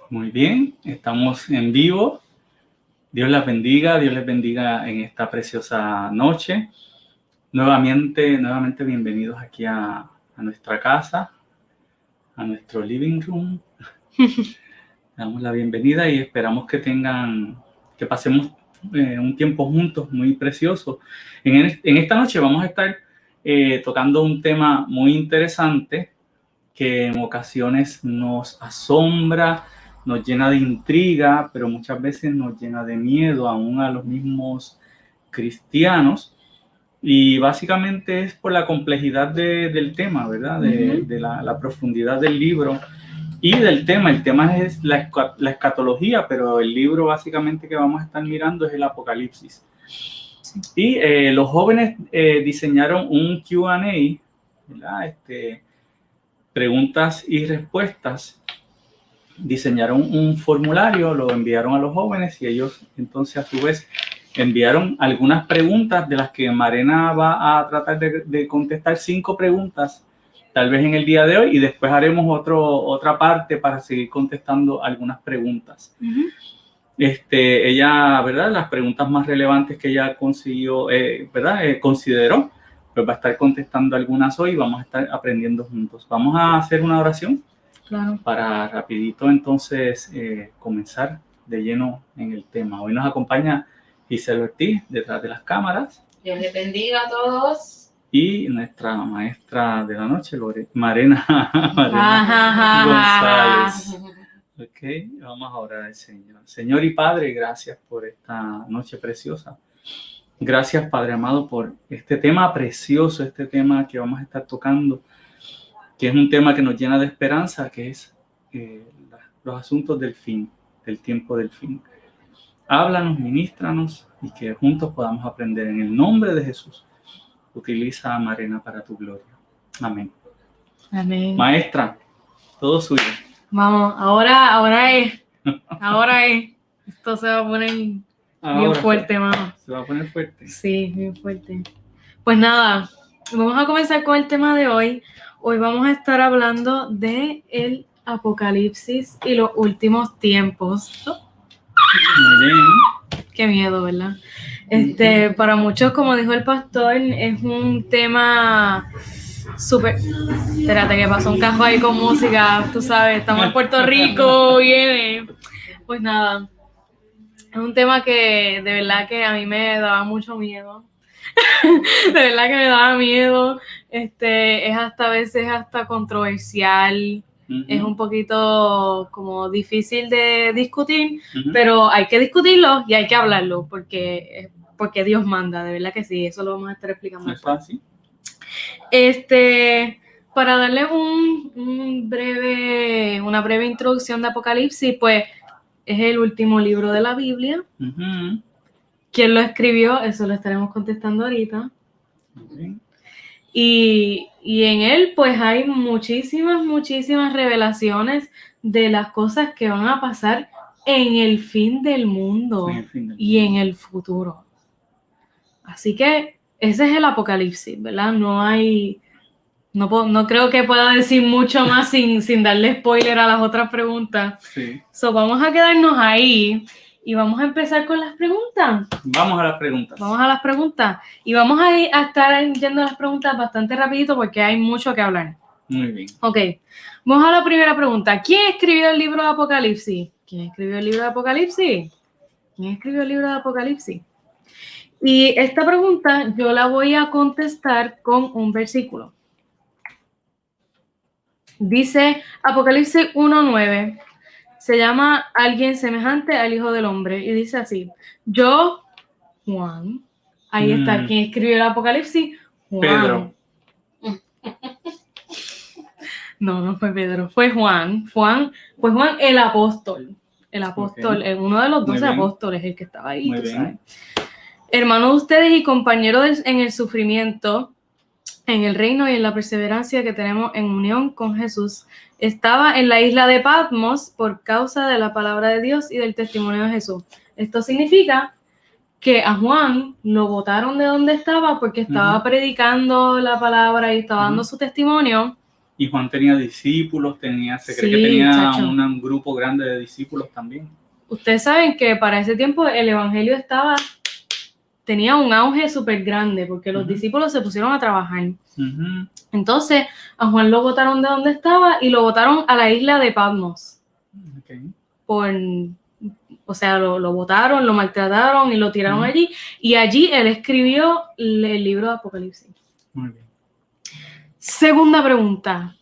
Muy bien, estamos en vivo. Dios les bendiga en esta preciosa noche. Nuevamente bienvenidos aquí a nuestra casa, a nuestro living room. Damos la bienvenida y esperamos que pasemos un tiempo juntos muy precioso. En esta noche vamos a estar tocando un tema muy interesante que en ocasiones nos asombra, nos llena de intriga, pero muchas veces nos llena de miedo aún a los mismos cristianos. Y básicamente es por la complejidad del tema, ¿verdad? De la profundidad del libro y del tema. El tema es la escatología, pero el libro básicamente que vamos a estar mirando es el Apocalipsis. Sí. Y los jóvenes diseñaron un Q&A, ¿verdad? Preguntas y respuestas. Diseñaron un formulario, lo enviaron a los jóvenes y ellos entonces a su vez enviaron algunas preguntas de las que Marena va a tratar de contestar 5 preguntas tal vez en el día de hoy y después haremos otra parte para seguir contestando algunas preguntas. Ella, ¿verdad? Las preguntas más relevantes que ella consiguió, ¿verdad? Consideró, pues va a estar contestando algunas hoy y vamos a estar aprendiendo juntos. Vamos a hacer una oración. Claro. Para rapidito entonces comenzar de lleno en el tema. Hoy nos acompaña Giselle Ortiz detrás de las cámaras. Dios les bendiga a todos. Y nuestra maestra de la noche, Marena González. Ok, vamos a orar al Señor. Señor y Padre, gracias por esta noche preciosa. Gracias, Padre amado, por este tema precioso, este tema que vamos a estar tocando, que es un tema que nos llena de esperanza, que es los asuntos del fin, del tiempo del fin. Háblanos, ministranos y que juntos podamos aprender. En el nombre de Jesús, utiliza a Marena para tu gloria. Amén. Amén. Maestra, todo suyo. Vamos, ahora es. Esto se va a poner bien fuerte, mano. ¿Se va a poner fuerte? Sí, bien fuerte. Pues nada, vamos a comenzar con el tema de hoy. Hoy vamos a estar hablando de el Apocalipsis y los últimos tiempos. Muy bien. Qué miedo, ¿verdad? Para muchos, como dijo el pastor, es un tema súper... Espérate, que pasó un cajo ahí con música, tú sabes, estamos en Puerto Rico, viene. Pues nada, es un tema que de verdad que a mí me daba mucho miedo. De verdad que me daba miedo. Es hasta a veces hasta controversial. Es un poquito como difícil de discutir, pero hay que discutirlo y hay que hablarlo porque Dios manda, de verdad que sí, eso lo vamos a estar explicando. ¿Es fácil? Para darle una breve introducción de Apocalipsis, pues es el último libro de la Biblia. ¿Quién lo escribió? Eso lo estaremos contestando ahorita. Y en él pues hay muchísimas revelaciones de las cosas que van a pasar en el fin del mundo y en el futuro. Así que ese es el Apocalipsis, ¿verdad? No creo que pueda decir mucho más sin darle spoiler a las otras preguntas. Sí. Vamos a quedarnos ahí. Y vamos a empezar con las preguntas. Vamos a las preguntas. Y vamos a estar yendo a las preguntas bastante rapidito porque hay mucho que hablar. Muy bien. Ok, vamos a la primera pregunta. ¿Quién escribió el libro de Apocalipsis? Y esta pregunta yo la voy a contestar con un versículo. Dice Apocalipsis 1:9. Se llama Alguien semejante al Hijo del Hombre. Y dice así: yo, Juan. Ahí está. ¿Quién escribió el Apocalipsis? Juan. Pedro. No fue Pedro. Fue Juan. Fue Juan el apóstol. Okay. Uno de los 12 apóstoles, el que estaba ahí. Muy bien. ¿Sabes? Hermano de ustedes y compañero en el sufrimiento, en el reino y en la perseverancia que tenemos en unión con Jesús. Estaba en la isla de Patmos por causa de la palabra de Dios y del testimonio de Jesús. Esto significa que a Juan lo botaron de donde estaba porque estaba predicando la palabra y estaba dando su testimonio. Y Juan tenía discípulos, se cree que tenía un grupo grande de discípulos también. Ustedes saben que para ese tiempo el evangelio tenía un auge súper grande porque los discípulos se pusieron a trabajar. Entonces, a Juan lo botaron de donde estaba y lo botaron a la isla de Patmos. O sea, lo botaron, lo maltrataron y lo tiraron allí. Y allí él escribió el libro de Apocalipsis. Muy bien. Segunda pregunta.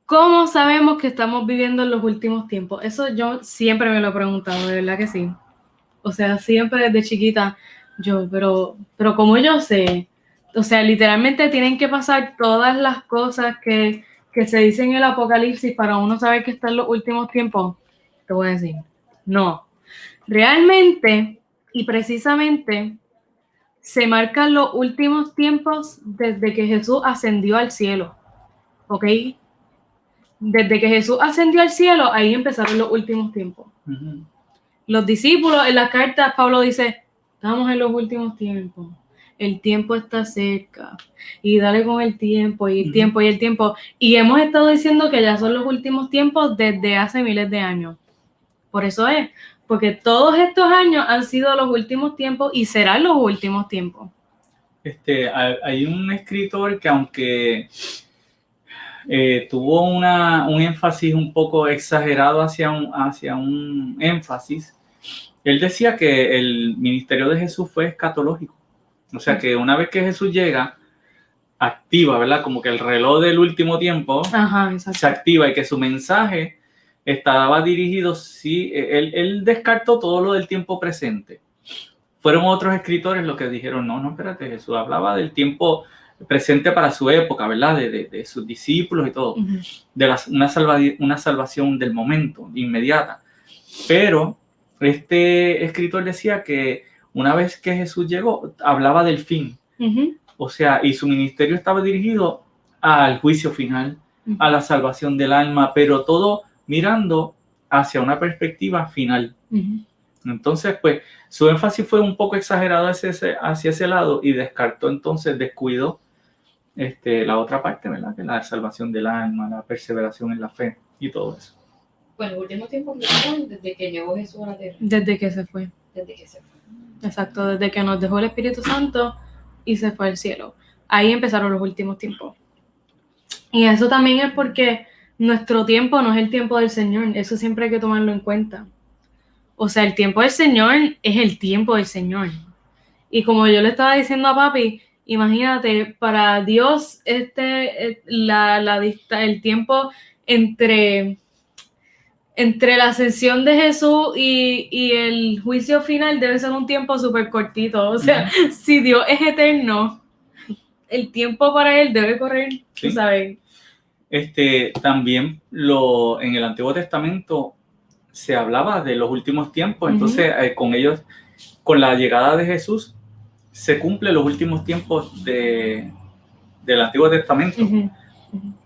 ¿Cómo sabemos que estamos viviendo en los últimos tiempos? Eso yo siempre me lo he preguntado, de verdad que sí. O sea, siempre desde chiquita pero ¿cómo yo sé? O sea, literalmente tienen que pasar todas las cosas que se dicen en el Apocalipsis para uno saber que está en los últimos tiempos. Te voy a decir, no. Realmente y precisamente se marcan los últimos tiempos desde que Jesús ascendió al cielo. ¿Ok? Desde que Jesús ascendió al cielo, ahí empezaron los últimos tiempos. Los discípulos, en las cartas, Pablo dice, estamos en los últimos tiempos. El tiempo está cerca. Y dale con el tiempo, y el tiempo, y el tiempo. Y hemos estado diciendo que ya son los últimos tiempos desde hace miles de años. Por eso es, porque todos estos años han sido los últimos tiempos y serán los últimos tiempos. Hay un escritor que aunque tuvo un énfasis un poco exagerado hacia un énfasis, él decía que el ministerio de Jesús fue escatológico. O sea, que una vez que Jesús llega, activa, ¿verdad? Como que el reloj del último tiempo se activa y que su mensaje estaba dirigido, sí, él descartó todo lo del tiempo presente. Fueron otros escritores los que dijeron, no, espérate, Jesús hablaba del tiempo presente para su época, ¿verdad? De sus discípulos y todo, de una salvación del momento, inmediata. Pero este escritor decía que una vez que Jesús llegó, hablaba del fin. O sea, y su ministerio estaba dirigido al juicio final, a la salvación del alma, pero todo mirando hacia una perspectiva final. Entonces, pues, su énfasis fue un poco exagerado hacia ese lado y descuidó la otra parte, ¿verdad? Que la salvación del alma, la perseveración en la fe y todo eso. Bueno, el último tiempo desde que llegó Jesús a la tierra. Desde que se fue. Exacto, desde que nos dejó el Espíritu Santo y se fue al cielo. Ahí empezaron los últimos tiempos. Y eso también es porque nuestro tiempo no es el tiempo del Señor. Eso siempre hay que tomarlo en cuenta. O sea, el tiempo del Señor es el tiempo del Señor. Y como yo le estaba diciendo a papi, imagínate, para Dios el tiempo entre la ascensión de Jesús y el juicio final debe ser un tiempo súper cortito. O sea, si Dios es eterno, el tiempo para él debe correr, tú sabes. También en el Antiguo Testamento se hablaba de los últimos tiempos. Entonces, con la llegada de Jesús, se cumplen los últimos tiempos del Antiguo Testamento.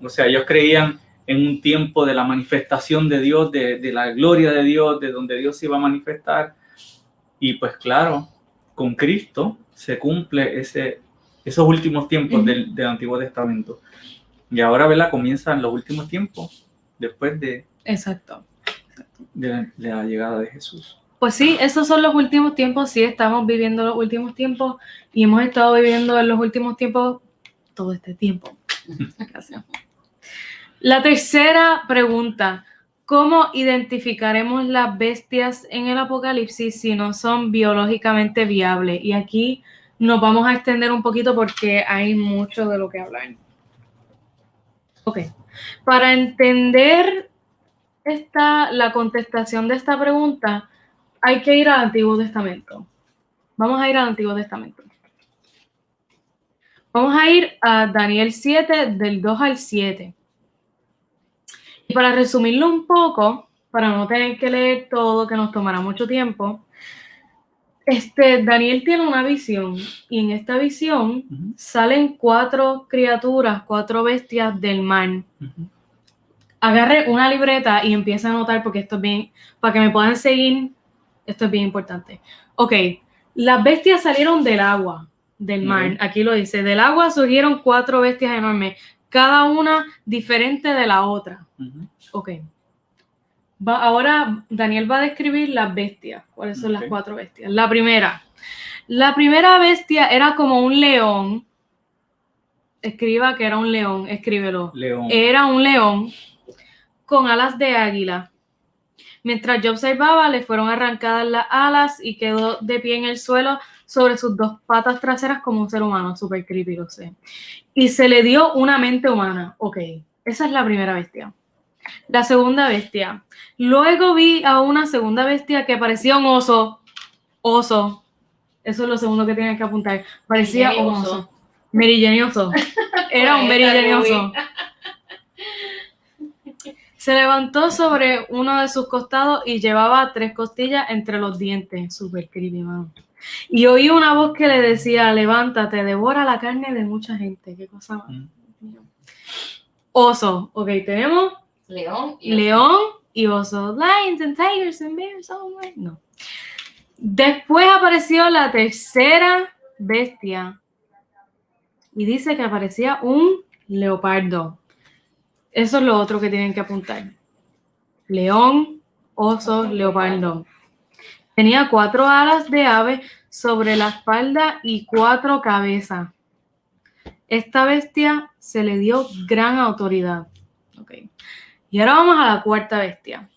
O sea, ellos creían en un tiempo de la manifestación de Dios, de la gloria de Dios, de donde Dios se iba a manifestar. Y pues claro, con Cristo se cumple esos últimos tiempos del Antiguo Testamento. Y ahora, ¿verdad? Comienzan los últimos tiempos después de la llegada de Jesús. Pues sí, esos son los últimos tiempos. Sí, estamos viviendo los últimos tiempos y hemos estado viviendo en los últimos tiempos todo este tiempo. Gracias. La tercera pregunta: ¿cómo identificaremos las bestias en el Apocalipsis si no son biológicamente viables? Y aquí nos vamos a extender un poquito porque hay mucho de lo que hablar. Ok, para entender la contestación de esta pregunta, hay que ir al Antiguo Testamento. Vamos a ir al Antiguo Testamento. Vamos a ir a Daniel 7, del 2 al 7. Y para resumirlo un poco, para no tener que leer todo, que nos tomará mucho tiempo, Daniel tiene una visión, y en esta visión salen 4 criaturas, 4 bestias del mar. Agarre una libreta y empieza a anotar, porque esto es bien, para que me puedan seguir, esto es bien importante. Ok, las bestias salieron del agua, del mar, aquí lo dice, del agua surgieron 4 bestias enormes. cada una diferente de la otra. Ujú. Ok. Ahora Daniel va a describir las bestias. ¿Cuáles son las Ok. 4 bestias? La primera bestia era como un león. Escriba que era un león, escríbelo. León. Era un león con alas de águila. Mientras yo observaba, le fueron arrancadas las alas y quedó de pie en el suelo sobre sus 2 patas traseras como un ser humano. Súper creepy, lo sé. Y se le dio una mente humana. Ok, esa es la primera bestia. La segunda bestia. Luego vi a una segunda bestia que parecía un oso. Oso. Eso es lo segundo que tienes que apuntar. Parecía Mary un Oso. oso. Merigenioso. Era un Pues esta merigenioso. Se levantó sobre uno de sus costados y llevaba 3 costillas entre los dientes. Súper creepy, mano. Y oí una voz que le decía, levántate, devora la carne de mucha gente. ¿Qué cosa más? Oso. Ok, tenemos León y oso. león y oso. Lions and tigers and bears. Oh my. No. Después apareció la tercera bestia. Y dice que aparecía un leopardo. Eso es lo otro que tienen que apuntar. León, oso, leopardo. Tenía 4 alas de ave sobre la espalda y 4 cabezas. Esta bestia se le dio gran autoridad. Okay. Y ahora vamos a la cuarta bestia.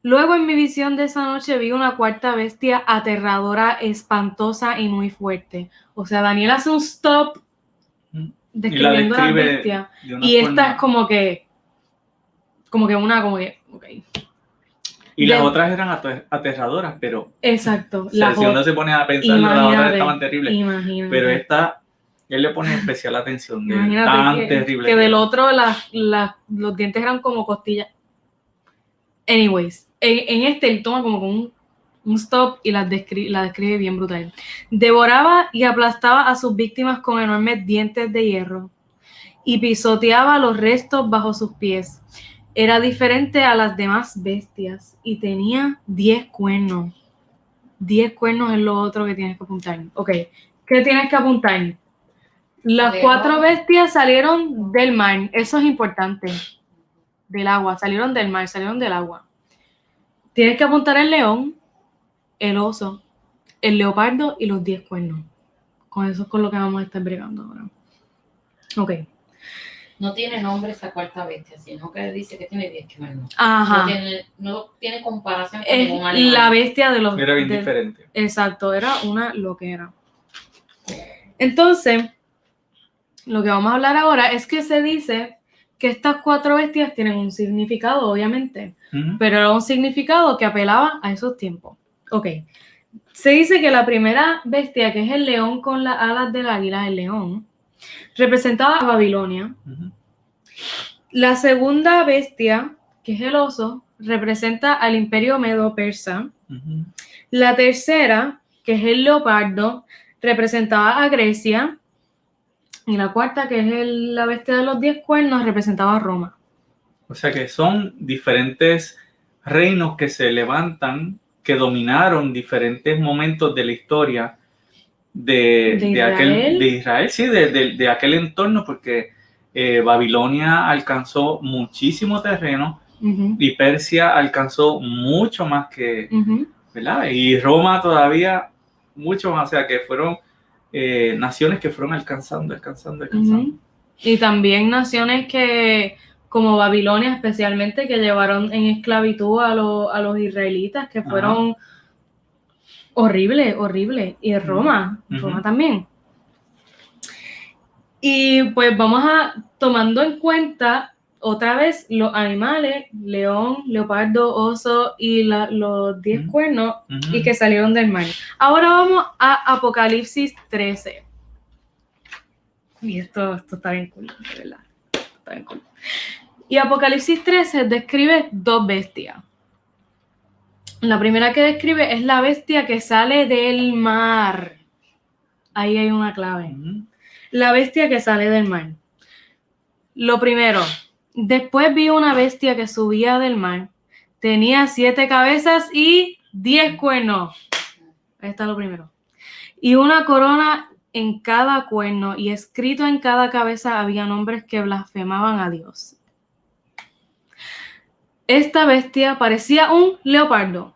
Luego en mi visión de esa noche vi una cuarta bestia aterradora, espantosa y muy fuerte. O sea, Daniel hace un stop describiendo la bestia. Y esta es como que ok. Y las otras eran aterradoras, pero... Exacto. Si uno se pone a pensar, las otras estaban terribles. Imagínate. Pero esta, él le pone especial atención de Imagínate tan terrible. Que del otro los dientes eran como costillas. Anyways, en este él toma como con un stop y la describe bien brutal. Devoraba y aplastaba a sus víctimas con enormes dientes de hierro y pisoteaba los restos bajo sus pies. Era diferente a las demás bestias y tenía 10 cuernos. 10 cuernos es lo otro que tienes que apuntar. Ok, ¿qué tienes que apuntar? Las 4 bestias salieron del mar, eso es importante. Del agua, salieron del mar, salieron del agua. Tienes que apuntar el león, el oso, el leopardo y los 10 cuernos. Con eso es con lo que vamos a estar bregando ahora. Ok. No tiene nombre esa cuarta bestia, sino que dice que tiene 10 cuernos. Ajá. No tiene comparación con Es ningún animal. la bestia de los... Era bien diferente. Exacto, era una loquera. Entonces, lo que vamos a hablar ahora es que se dice que estas 4 bestias tienen un significado, obviamente, pero era un significado que apelaba a esos tiempos. Ok. Se dice que la primera bestia, que es el león con las alas del águila, el león, representaba a Babilonia. La segunda bestia, que es el oso, representa al imperio medo-persa. La tercera, que es el leopardo, representaba a Grecia. Y la cuarta, que es la bestia de los 10 cuernos, representaba a Roma. O sea que son diferentes reinos que se levantan, que dominaron diferentes momentos de la historia de Israel, sí, de aquel entorno, porque Babilonia alcanzó muchísimo terreno y Persia alcanzó mucho más que, ¿verdad? Y Roma todavía mucho más, o sea que fueron naciones que fueron alcanzando. Y también naciones que, como Babilonia especialmente, que llevaron en esclavitud a los israelitas, que fueron horrible. Y Roma también. Y pues vamos tomando en cuenta otra vez los animales, león, leopardo, oso y los 10 cuernos y que salieron del mar. Ahora vamos a Apocalipsis 13. Y esto está bien cool, de verdad. Está bien cool. Y Apocalipsis 13 describe 2 bestias. La primera que describe es la bestia que sale del mar. Ahí hay una clave. La bestia que sale del mar. Lo primero, después vi una bestia que subía del mar. Tenía 7 cabezas y 10 cuernos. Ahí está lo primero. Y una corona en cada cuerno y escrito en cada cabeza había nombres que blasfemaban a Dios. Esta bestia parecía un leopardo,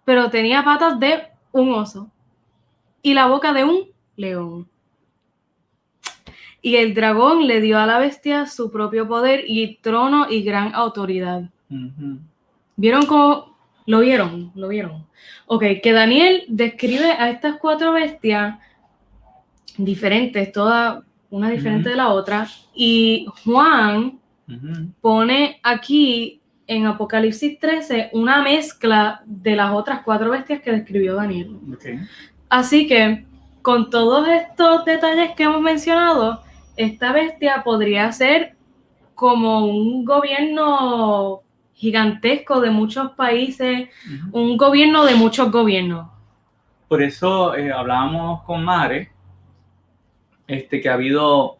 pero tenía patas de un oso y la boca de un león. Y el dragón le dio a la bestia su propio poder y trono y gran autoridad. ¿Vieron cómo? ¿Lo vieron? Ok, que Daniel describe a estas 4 bestias diferentes, toda una diferente de la otra, y Juan pone aquí en Apocalipsis 13 una mezcla de las otras 4 bestias que describió Daniel. Okay. Así que, con todos estos detalles que hemos mencionado, esta bestia podría ser como un gobierno gigantesco de muchos países, un gobierno de muchos gobiernos. Por eso hablábamos con Mare, que ha habido,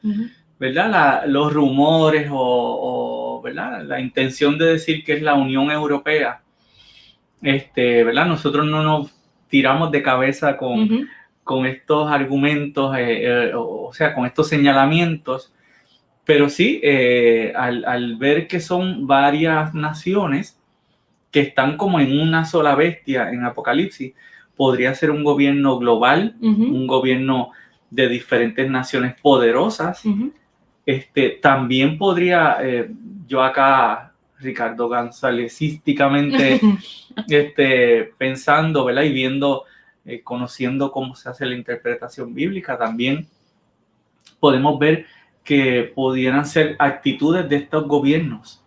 ¿verdad? Los rumores o ¿verdad? La intención de decir que es la Unión Europea, ¿verdad? Nosotros no nos tiramos de cabeza con estos argumentos, o sea, con estos señalamientos, pero sí, al ver que son varias naciones que están como en una sola bestia en Apocalipsis, podría ser un gobierno global, un gobierno de diferentes naciones poderosas. También podría, yo acá, Ricardo Gonzálezísticamente, pensando, ¿verdad? Y viendo, conociendo cómo se hace la interpretación bíblica, también podemos ver que pudieran ser actitudes de estos gobiernos,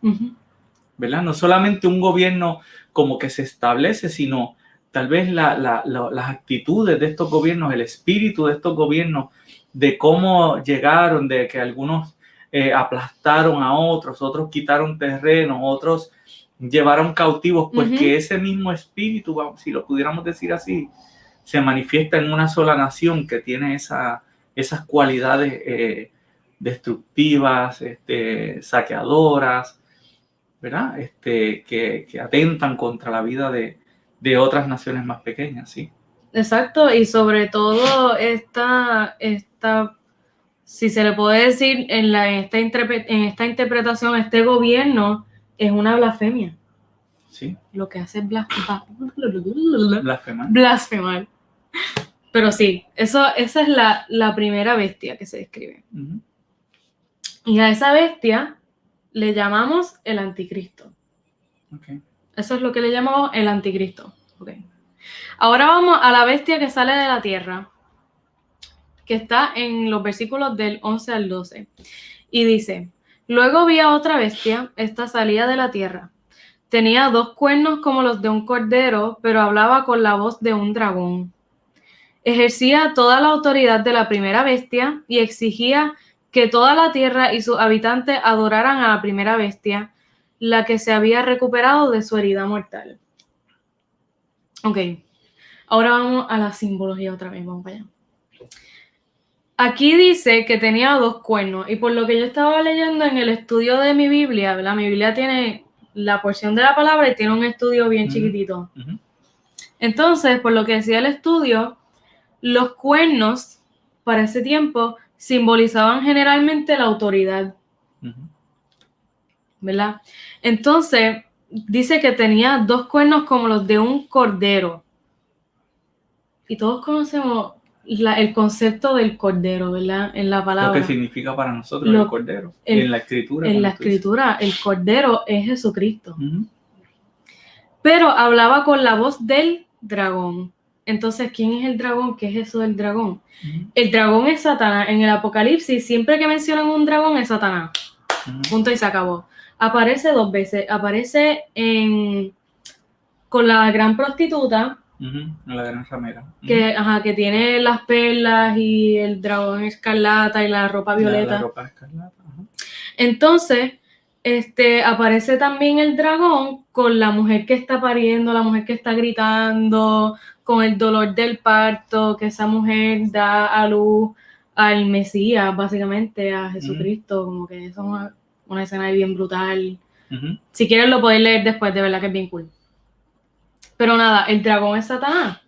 ¿verdad? No solamente un gobierno como que se establece, sino tal vez las actitudes de estos gobiernos, el espíritu de estos gobiernos, de cómo llegaron, de que algunos aplastaron a otros quitaron terreno, otros llevaron cautivos, pues que ese mismo espíritu, si lo pudiéramos decir así, se manifiesta en una sola nación que tiene esas cualidades destructivas, saqueadoras, ¿verdad? Que atentan contra la vida de otras naciones más pequeñas, ¿sí? Exacto, y sobre todo esta si se le puede decir en esta interpretación, este gobierno es una blasfemia. Sí. Lo que hace es Blasfemar. Blasfemar. Pero sí, esa es la primera bestia que se describe. Y a esa bestia le llamamos el anticristo. Okay. Eso es lo que le llamamos el anticristo. Okay. Ahora vamos a la bestia que sale de la tierra, que está en los versículos del 11 al 12. Y dice: luego vi a otra bestia, esta salía de la tierra. Tenía 2 cuernos como los de un cordero, pero hablaba con la voz de un dragón. Ejercía toda la autoridad de la primera bestia y exigía que toda la tierra y sus habitantes adoraran a la primera bestia, la que se había recuperado de su herida mortal. Ok, ahora vamos a la simbología otra vez, vamos para allá. Aquí dice que tenía 2 cuernos, y por lo que yo estaba leyendo en el estudio de mi Biblia, ¿verdad? Mi Biblia tiene la porción de la palabra y tiene un estudio bien chiquitito. Entonces, por lo que decía el estudio, los cuernos para ese tiempo simbolizaban generalmente la autoridad, ¿verdad? Entonces, dice que tenía 2 cuernos como los de un cordero. Y todos conocemos el concepto del cordero, ¿verdad? En la palabra. Lo que significa para nosotros el cordero. En la escritura. En la escritura, el cordero es Jesucristo. Pero hablaba con la voz del dragón. Entonces, ¿quién es el dragón? ¿Qué es eso del dragón? El dragón es Satanás. En el Apocalipsis, siempre que mencionan un dragón es Satanás. Punto y se acabó. Aparece 2 veces. Aparece con la gran prostituta. La gran ramera. Que tiene las perlas y el dragón escarlata y la ropa violeta. La ropa escarlata. Entonces, aparece también el dragón con la mujer que está pariendo, la mujer que está gritando, con el dolor del parto, que esa mujer da a luz al Mesías, básicamente, a Jesucristo, como que eso es una escena bien brutal. Si quieren lo podéis leer después, de verdad que es bien cool. Pero nada, el dragón es Satanás.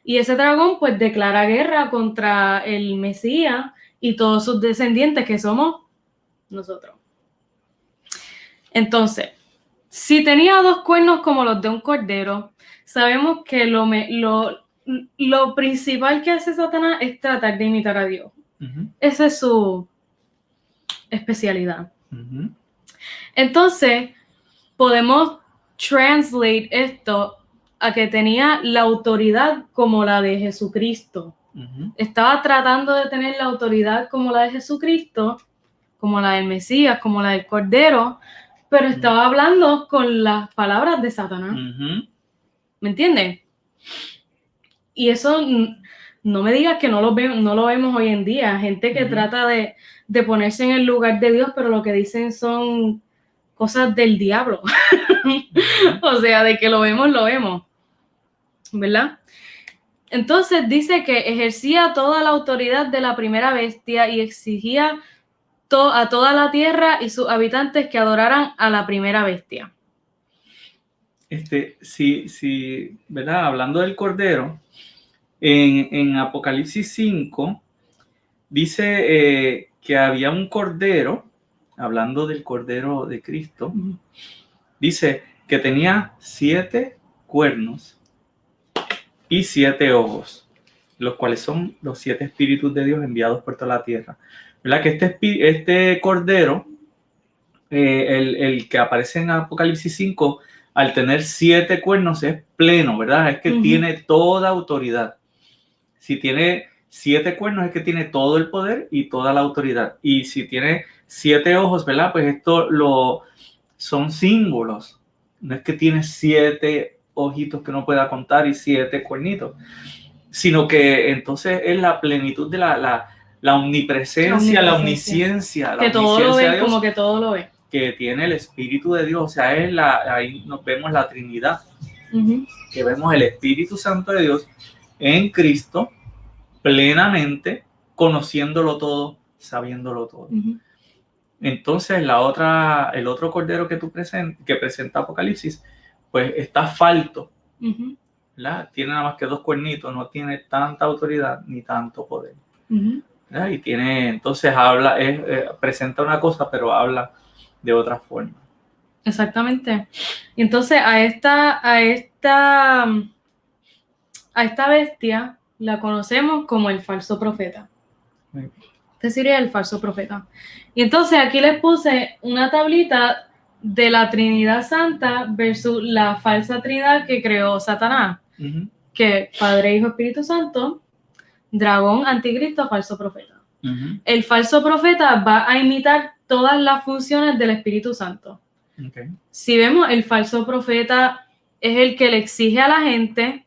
Y ese dragón pues declara guerra contra el Mesías y todos sus descendientes, que somos nosotros. Entonces, si tenía 2 cuernos como los de un cordero, sabemos que lo principal que hace Satanás es tratar de imitar a Dios. Ujú, Esa es su especialidad. ujú, Entonces, podemos translate esto a que tenía la autoridad como la de Jesucristo. ujú. Estaba tratando de tener la autoridad como la de Jesucristo, como la del Mesías, como la del Cordero, pero estaba hablando con las palabras de Satanás. Ujú. ¿Me entiendes? Y eso no me digas que no lo vemos hoy en día. Gente que Ujú. trata de ponerse en el lugar de Dios, pero lo que dicen son cosas del diablo. O sea, de que lo vemos, ¿verdad? Entonces dice que ejercía toda la autoridad de la primera bestia y exigía a toda la tierra y sus habitantes que adoraran a la primera bestia. Sí, ¿verdad? Hablando del Cordero, en Apocalipsis 5 dice que había un Cordero, hablando del Cordero de Cristo, dice que tenía 7 cuernos y 7 ojos, los cuales son los 7 espíritus de Dios enviados por toda la tierra. ¿Verdad? Que este Cordero, el que aparece en Apocalipsis 5, al tener 7 cuernos es pleno, ¿verdad? Es que tiene toda autoridad. Si tiene 7 cuernos es que tiene todo el poder y toda la autoridad. Y si tiene 7 ojos, ¿verdad? Pues esto son símbolos. No es que tiene 7 ojitos que no pueda contar y 7 cuernitos, sino que entonces es la plenitud de la omnipresencia, la omnisciencia, que todo lo ve, como que todo lo ve. Que tiene el Espíritu de Dios. O sea, ahí nos vemos la Trinidad, que vemos el Espíritu Santo de Dios en Cristo, plenamente, conociéndolo todo, sabiéndolo todo. Entonces, el otro Cordero que presenta Apocalipsis, pues está falto, ¿verdad? Tiene nada más que 2 cuernitos, no tiene tanta autoridad ni tanto poder. Y tiene, entonces presenta una cosa, pero habla de otra forma. Exactamente. Y entonces a esta bestia la conocemos como el falso profeta. Este sería el falso profeta. Y entonces aquí les puse una tablita de la Trinidad Santa versus la falsa Trinidad que creó Satanás. Que Padre, Hijo, Espíritu Santo, dragón, anticristo, falso profeta. El falso profeta va a imitar todas las funciones del Espíritu Santo. Si vemos, el falso profeta es el que le exige a la gente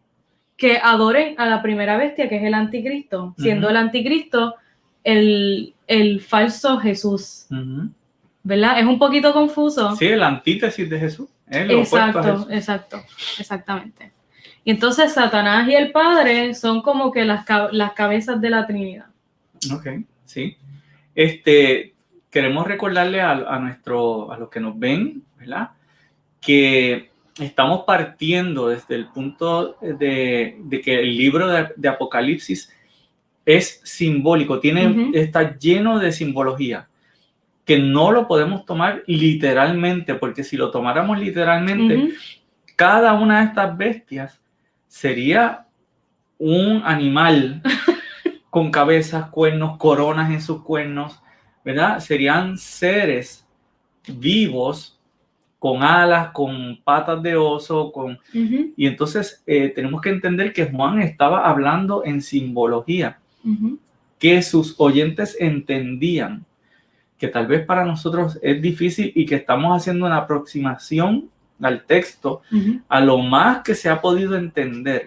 que adoren a la primera bestia, que es el anticristo, siendo el anticristo el falso Jesús. ¿Verdad? Es un poquito confuso. Sí, el antítesis de Jesús. Exactamente. Y entonces Satanás y el Padre son como que las cabezas de la Trinidad. Ok, sí. Queremos recordarle a los que nos ven, ¿verdad? Que estamos partiendo desde el punto de que el libro de Apocalipsis es simbólico, está lleno de simbología, que no lo podemos tomar literalmente, porque si lo tomáramos literalmente, cada una de estas bestias sería un animal con cabezas, cuernos, coronas en sus cuernos, ¿verdad? Serían seres vivos, con alas, con patas de oso, y entonces tenemos que entender que Juan estaba hablando en simbología, que sus oyentes entendían, que tal vez para nosotros es difícil y que estamos haciendo una aproximación al texto a lo más que se ha podido entender,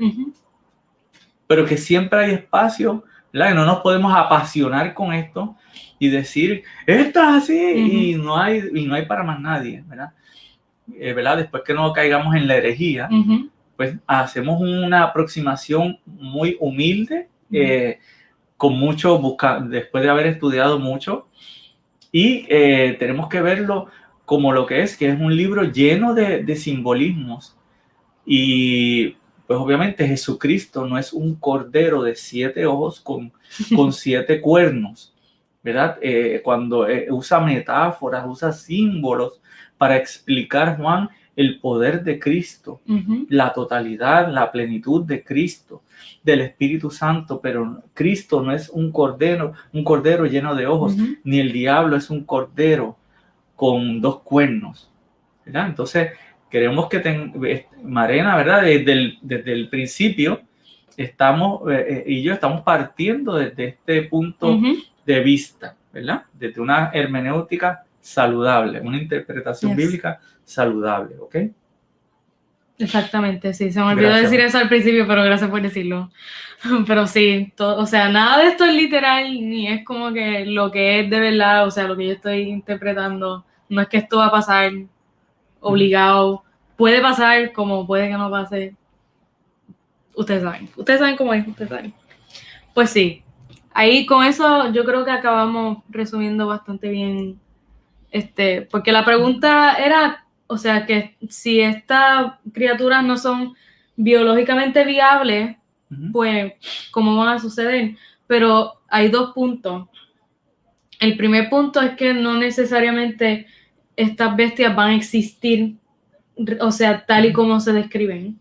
pero que siempre hay espacio, ¿verdad? Que no nos podemos apasionar con esto y decir, esto es así, y no hay para más nadie, ¿verdad? ¿Verdad? Después que no caigamos en la herejía, pues hacemos una aproximación muy humilde, con mucho después de haber estudiado mucho, y tenemos que verlo como lo que es un libro lleno de simbolismos, y Pues obviamente Jesucristo no es un cordero de 7 ojos con 7 cuernos, ¿verdad? Cuando usa metáforas, usa símbolos para explicar, Juan, el poder de Cristo, la totalidad, la plenitud de Cristo, del Espíritu Santo, pero Cristo no es un cordero lleno de ojos, ni el diablo es un cordero con 2 cuernos, ¿verdad? Entonces, queremos que Marena, ¿verdad? Desde el principio, y yo estamos partiendo desde este punto de vista, ¿verdad? Desde una hermenéutica saludable, una interpretación bíblica saludable, ¿ok? Exactamente, sí, se me olvidó decir eso al principio, pero gracias por decirlo. Pero sí, o sea, nada de esto es literal, ni es como que lo que es de verdad, o sea, lo que yo estoy interpretando, no es que esto va a pasar obligado, puede pasar como puede que no pase. Ustedes saben cómo es, ustedes saben. Pues sí, ahí con eso yo creo que acabamos resumiendo bastante bien, porque la pregunta era, o sea, que si estas criaturas no son biológicamente viables, pues, ¿cómo van a suceder? Pero hay 2 puntos. El primer punto es que no necesariamente estas bestias van a existir, o sea, tal y como se describen,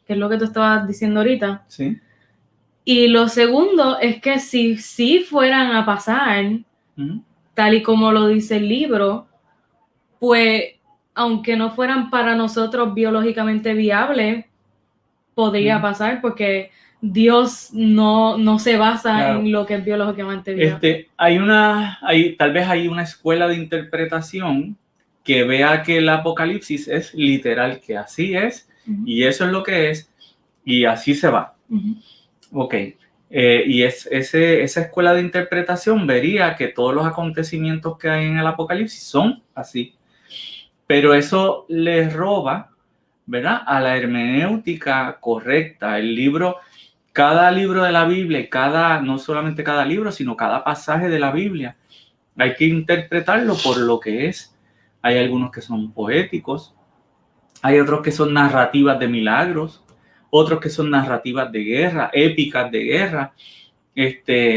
que es lo que tú estabas diciendo ahorita. Sí. Y lo segundo es que si fueran a pasar, tal y como lo dice el libro, pues, aunque no fueran para nosotros biológicamente viables, podría pasar porque Dios no se basa en lo que es biológicamente viable. Tal vez hay una escuela de interpretación que vea que el Apocalipsis es literal, que así es, y eso es lo que es, y así se va. Ok. Y esa escuela de interpretación vería que todos los acontecimientos que hay en el Apocalipsis son así. Pero eso les roba, ¿verdad?, a la hermenéutica correcta. Cada libro de la Biblia, no solamente cada libro, sino cada pasaje de la Biblia, hay que interpretarlo por lo que es. Hay algunos que son poéticos, hay otros que son narrativas de milagros, otros que son narrativas de guerra, épicas de guerra,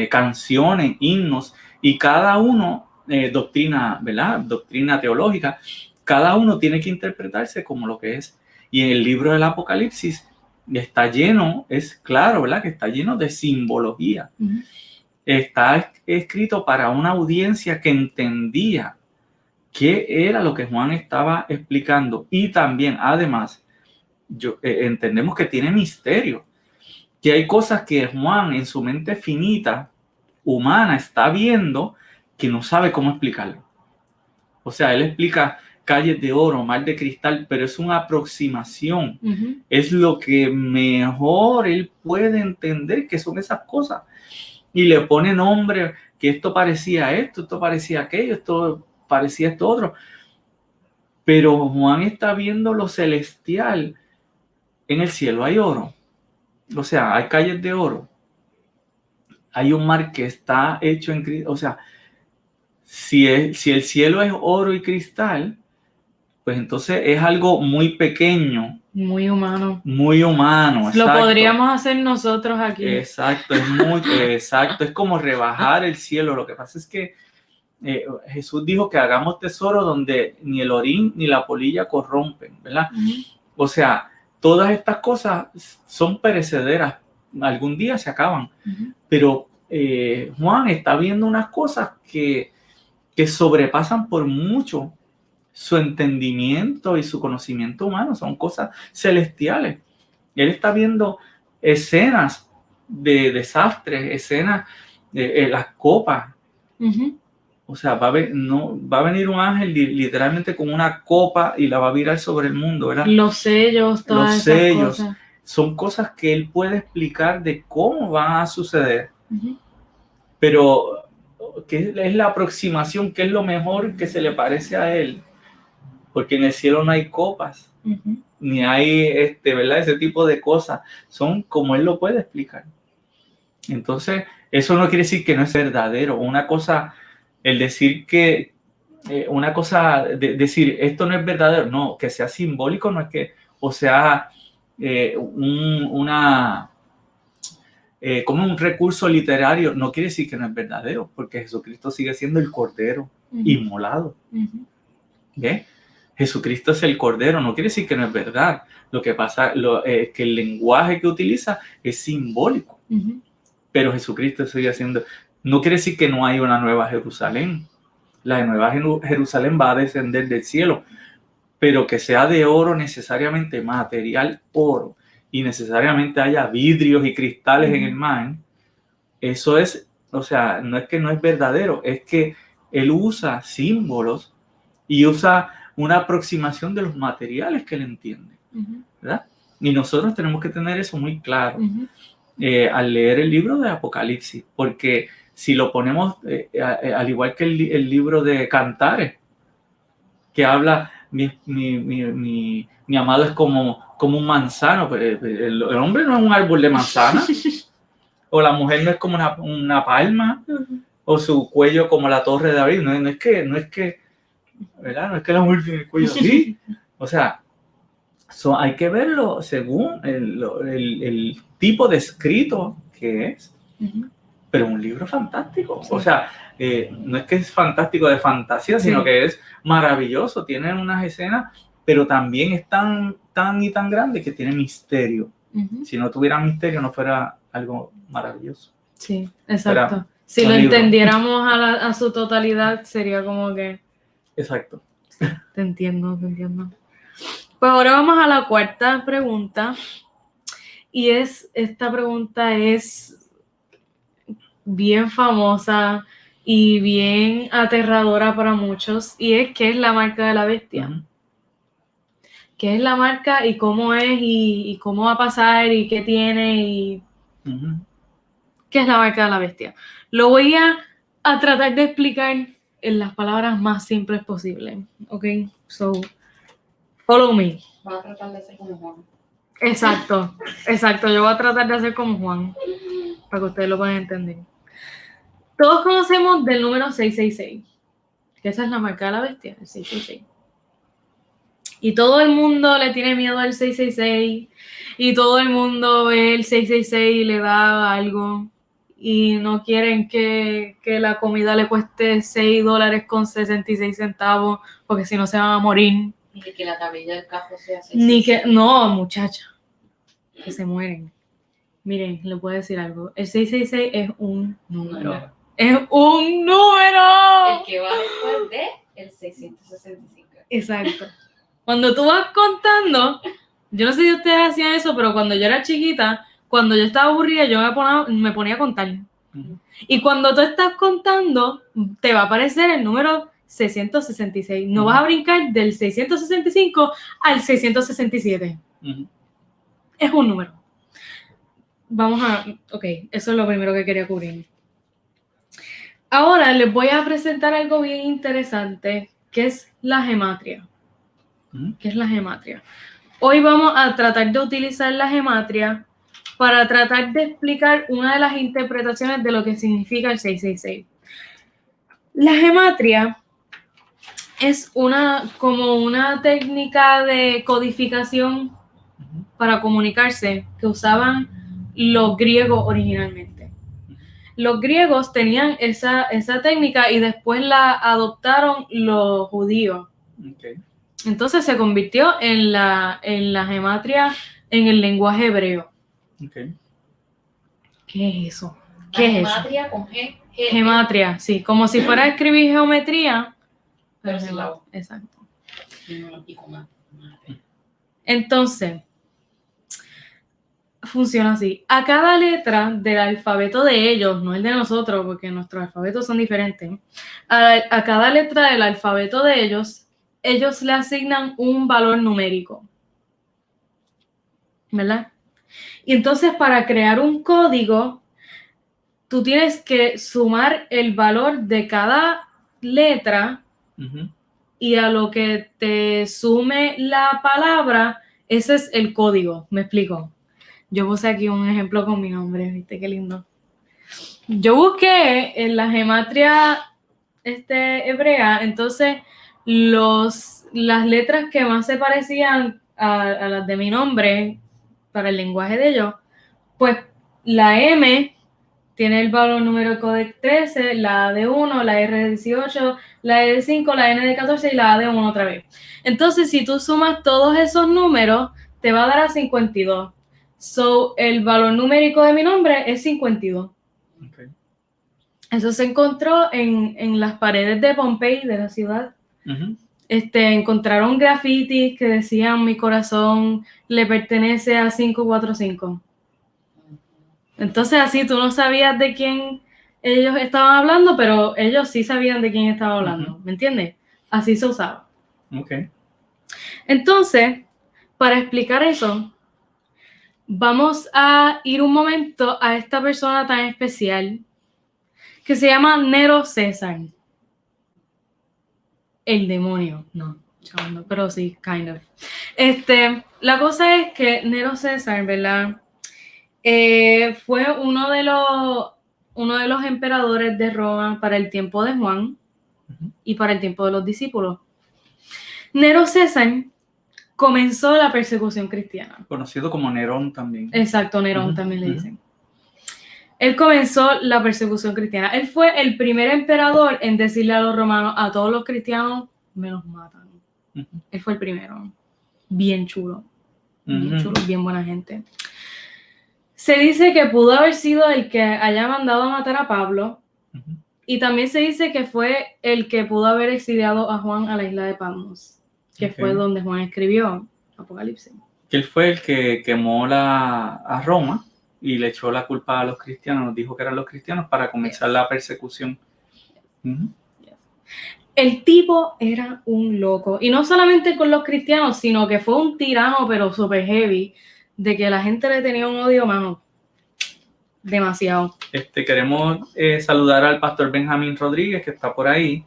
canciones, himnos, y cada uno, doctrina, ¿verdad?, doctrina teológica, cada uno tiene que interpretarse como lo que es. Y en el libro del Apocalipsis está lleno, es claro, ¿verdad?, que está lleno de simbología. Está escrito para una audiencia que entendía qué era lo que Juan estaba explicando. Y también, además, entendemos que tiene misterio, que hay cosas que Juan en su mente finita, humana, está viendo que no sabe cómo explicarlo. O sea, él explica calles de oro, mar de cristal, pero es una aproximación. Es lo que mejor él puede entender que son esas cosas. Y le pone nombre, que esto parecía esto parecía aquello, esto parecía esto otro. Pero Juan está viendo lo celestial. En el cielo hay oro. O sea, hay calles de oro. Hay un mar que está hecho en cristal. O sea, si el cielo es oro y cristal, pues entonces es algo muy pequeño. Muy humano. Muy humano, exacto. Lo podríamos hacer nosotros aquí. Exacto, exacto. Es como rebajar el cielo. Lo que pasa es que Jesús dijo que hagamos tesoro donde ni el orín ni la polilla corrompen, ¿verdad? O sea, todas estas cosas son perecederas. Algún día se acaban. Pero Juan está viendo unas cosas que sobrepasan por mucho su entendimiento y su conocimiento humano. Son cosas celestiales. Él está viendo escenas de desastres, escenas de las copas. O sea, va a venir un ángel literalmente con una copa y la va a virar sobre el mundo, ¿verdad? Los sellos, todas esas cosas. Son cosas que él puede explicar de cómo van a suceder. Pero que es la aproximación, que es lo mejor que se le parece a él. Porque en el cielo no hay copas, ni hay ¿verdad?, ese tipo de cosas. Son como él lo puede explicar. Entonces, eso no quiere decir que no es verdadero. Una cosa, el decir que, una cosa, decir esto no es verdadero, no, que sea simbólico, no es que, o sea, como un recurso literario, no quiere decir que no es verdadero, porque Jesucristo sigue siendo el Cordero inmolado. ¿Ve? Jesucristo es el Cordero, no quiere decir que no es verdad. Lo que pasa es que el lenguaje que utiliza es simbólico, pero Jesucristo sigue siendo. No quiere decir que no hay una nueva Jerusalén. La nueva Jerusalén va a descender del cielo, pero que sea de oro necesariamente, material oro, y necesariamente haya vidrios y cristales en el mar, eso es, o sea, no es que no es verdadero, es que él usa símbolos y usa una aproximación de los materiales que él entiende, ¿verdad? Y nosotros tenemos que tener eso muy claro al leer el libro de Apocalipsis, porque si lo ponemos al igual que el libro de Cantares, que habla, mi amado es como un manzano, pero el hombre no es un árbol de manzana, o la mujer no es como una palma, o su cuello como la torre de David, no es que, ¿verdad? No es que la mujer tiene el cuello así, o sea, hay que verlo según el tipo de escrito que es, pero un libro fantástico, o sea, no es que es fantástico de fantasía, sino que es maravilloso, tiene unas escenas, pero también es tan y tan grande que tiene misterio. Si no tuviera misterio no fuera algo maravilloso. Sí, exacto. Si lo entendiéramos a su totalidad sería como que... Exacto. Sí, te entiendo. Pues ahora vamos a la cuarta pregunta, y esta pregunta es bien famosa y bien aterradora para muchos, y es: ¿qué es la marca de la bestia? ¿Qué es la marca y cómo es y cómo va a pasar y qué tiene y qué es la marca de la bestia? Lo voy a tratar de explicar en las palabras más simples posibles, ¿ok? So, follow me. Va a tratar de ser como Juan. Exacto, yo voy a tratar de hacer como Juan, para que ustedes lo puedan entender. Todos conocemos del número 666, que esa es la marca de la bestia, el 666. Y todo el mundo le tiene miedo al 666, y todo el mundo ve el 666 y le da algo, y no quieren que la comida le cueste $6.66, porque si no se van a morir. Ni que la tablilla del cajón sea 666. Ni que, no, muchacha, que se mueren. Miren, les puedo decir algo. El 666 es un número. ¡Es un número! El que va después de el 665. Exacto. Cuando tú vas contando, yo no sé si ustedes hacían eso, pero cuando yo era chiquita, cuando yo estaba aburrida, yo me ponía a contar. Y cuando tú estás contando, te va a aparecer el número 666. No vas a brincar del 665 al 667. Es un número. Ok, eso es lo primero que quería cubrir. Ahora les voy a presentar algo bien interesante, que es la gematria. ¿Qué es la gematria? Hoy vamos a tratar de utilizar la gematria para tratar de explicar una de las interpretaciones de lo que significa el 666. La gematria es como una técnica de codificación para comunicarse que usaban los griegos originalmente. Los griegos tenían esa técnica y después la adoptaron los judíos. Entonces se convirtió en la gematria en el lenguaje hebreo. ¿Qué es eso? ¿Qué es gematria con G? Gematria, sí, como si fuera a escribir geometría. Pero sin la O. Exacto. Y con A. Entonces, funciona así. A cada letra del alfabeto de ellos, no el de nosotros, porque nuestros alfabetos son diferentes, a cada letra del alfabeto de ellos le asignan un valor numérico, ¿verdad? Y entonces, para crear un código, tú tienes que sumar el valor de cada letra y a lo que te sume la palabra, ese es el código. ¿Me explico? Yo puse aquí un ejemplo con mi nombre, ¿viste qué lindo? Yo busqué en la gematria hebrea, entonces las letras que más se parecían a las de mi nombre, para el lenguaje de ellos, pues la M tiene el valor numérico de 13, la A de 1, la R de 18, la E de 5, la N de 14 y la A de 1 otra vez. Entonces, si tú sumas todos esos números, te va a dar a 52. So, el valor numérico de mi nombre es 52. Okay. Eso se encontró en las paredes de Pompey, de la ciudad. Ujú. Encontraron grafitis que decían mi corazón le pertenece a 545. Entonces así tú no sabías de quién ellos estaban hablando, pero ellos sí sabían de quién estaba hablando, ¿me entiendes? Así se usaba. Okay. Entonces, para explicar eso, vamos a ir un momento a esta persona tan especial que se llama Nero César. El demonio, no, chaval, no, pero sí, kind of. La cosa es que Nero César, ¿verdad? Fue uno de los emperadores de Roma para el tiempo de Juan y para el tiempo de los discípulos. Nero César comenzó la persecución cristiana. Conocido como Nerón también. Exacto, Nerón también le dicen. Él comenzó la persecución cristiana. Él fue el primer emperador en decirle a los romanos, a todos los cristianos, me los matan. Él fue el primero. Bien chulo. Bien chulo, bien buena gente. Se dice que pudo haber sido el que haya mandado a matar a Pablo. Y también se dice que fue el que pudo haber exiliado a Juan a la isla de Patmos, que fue donde Juan escribió Apocalipsis. Que él fue el que quemó a Roma y le echó la culpa a los cristianos, nos dijo que eran los cristianos para comenzar la persecución. El tipo era un loco, y no solamente con los cristianos, sino que fue un tirano, pero súper heavy, de que la gente le tenía un odio, mano, demasiado. Queremos saludar al pastor Benjamín Rodríguez, que está por ahí,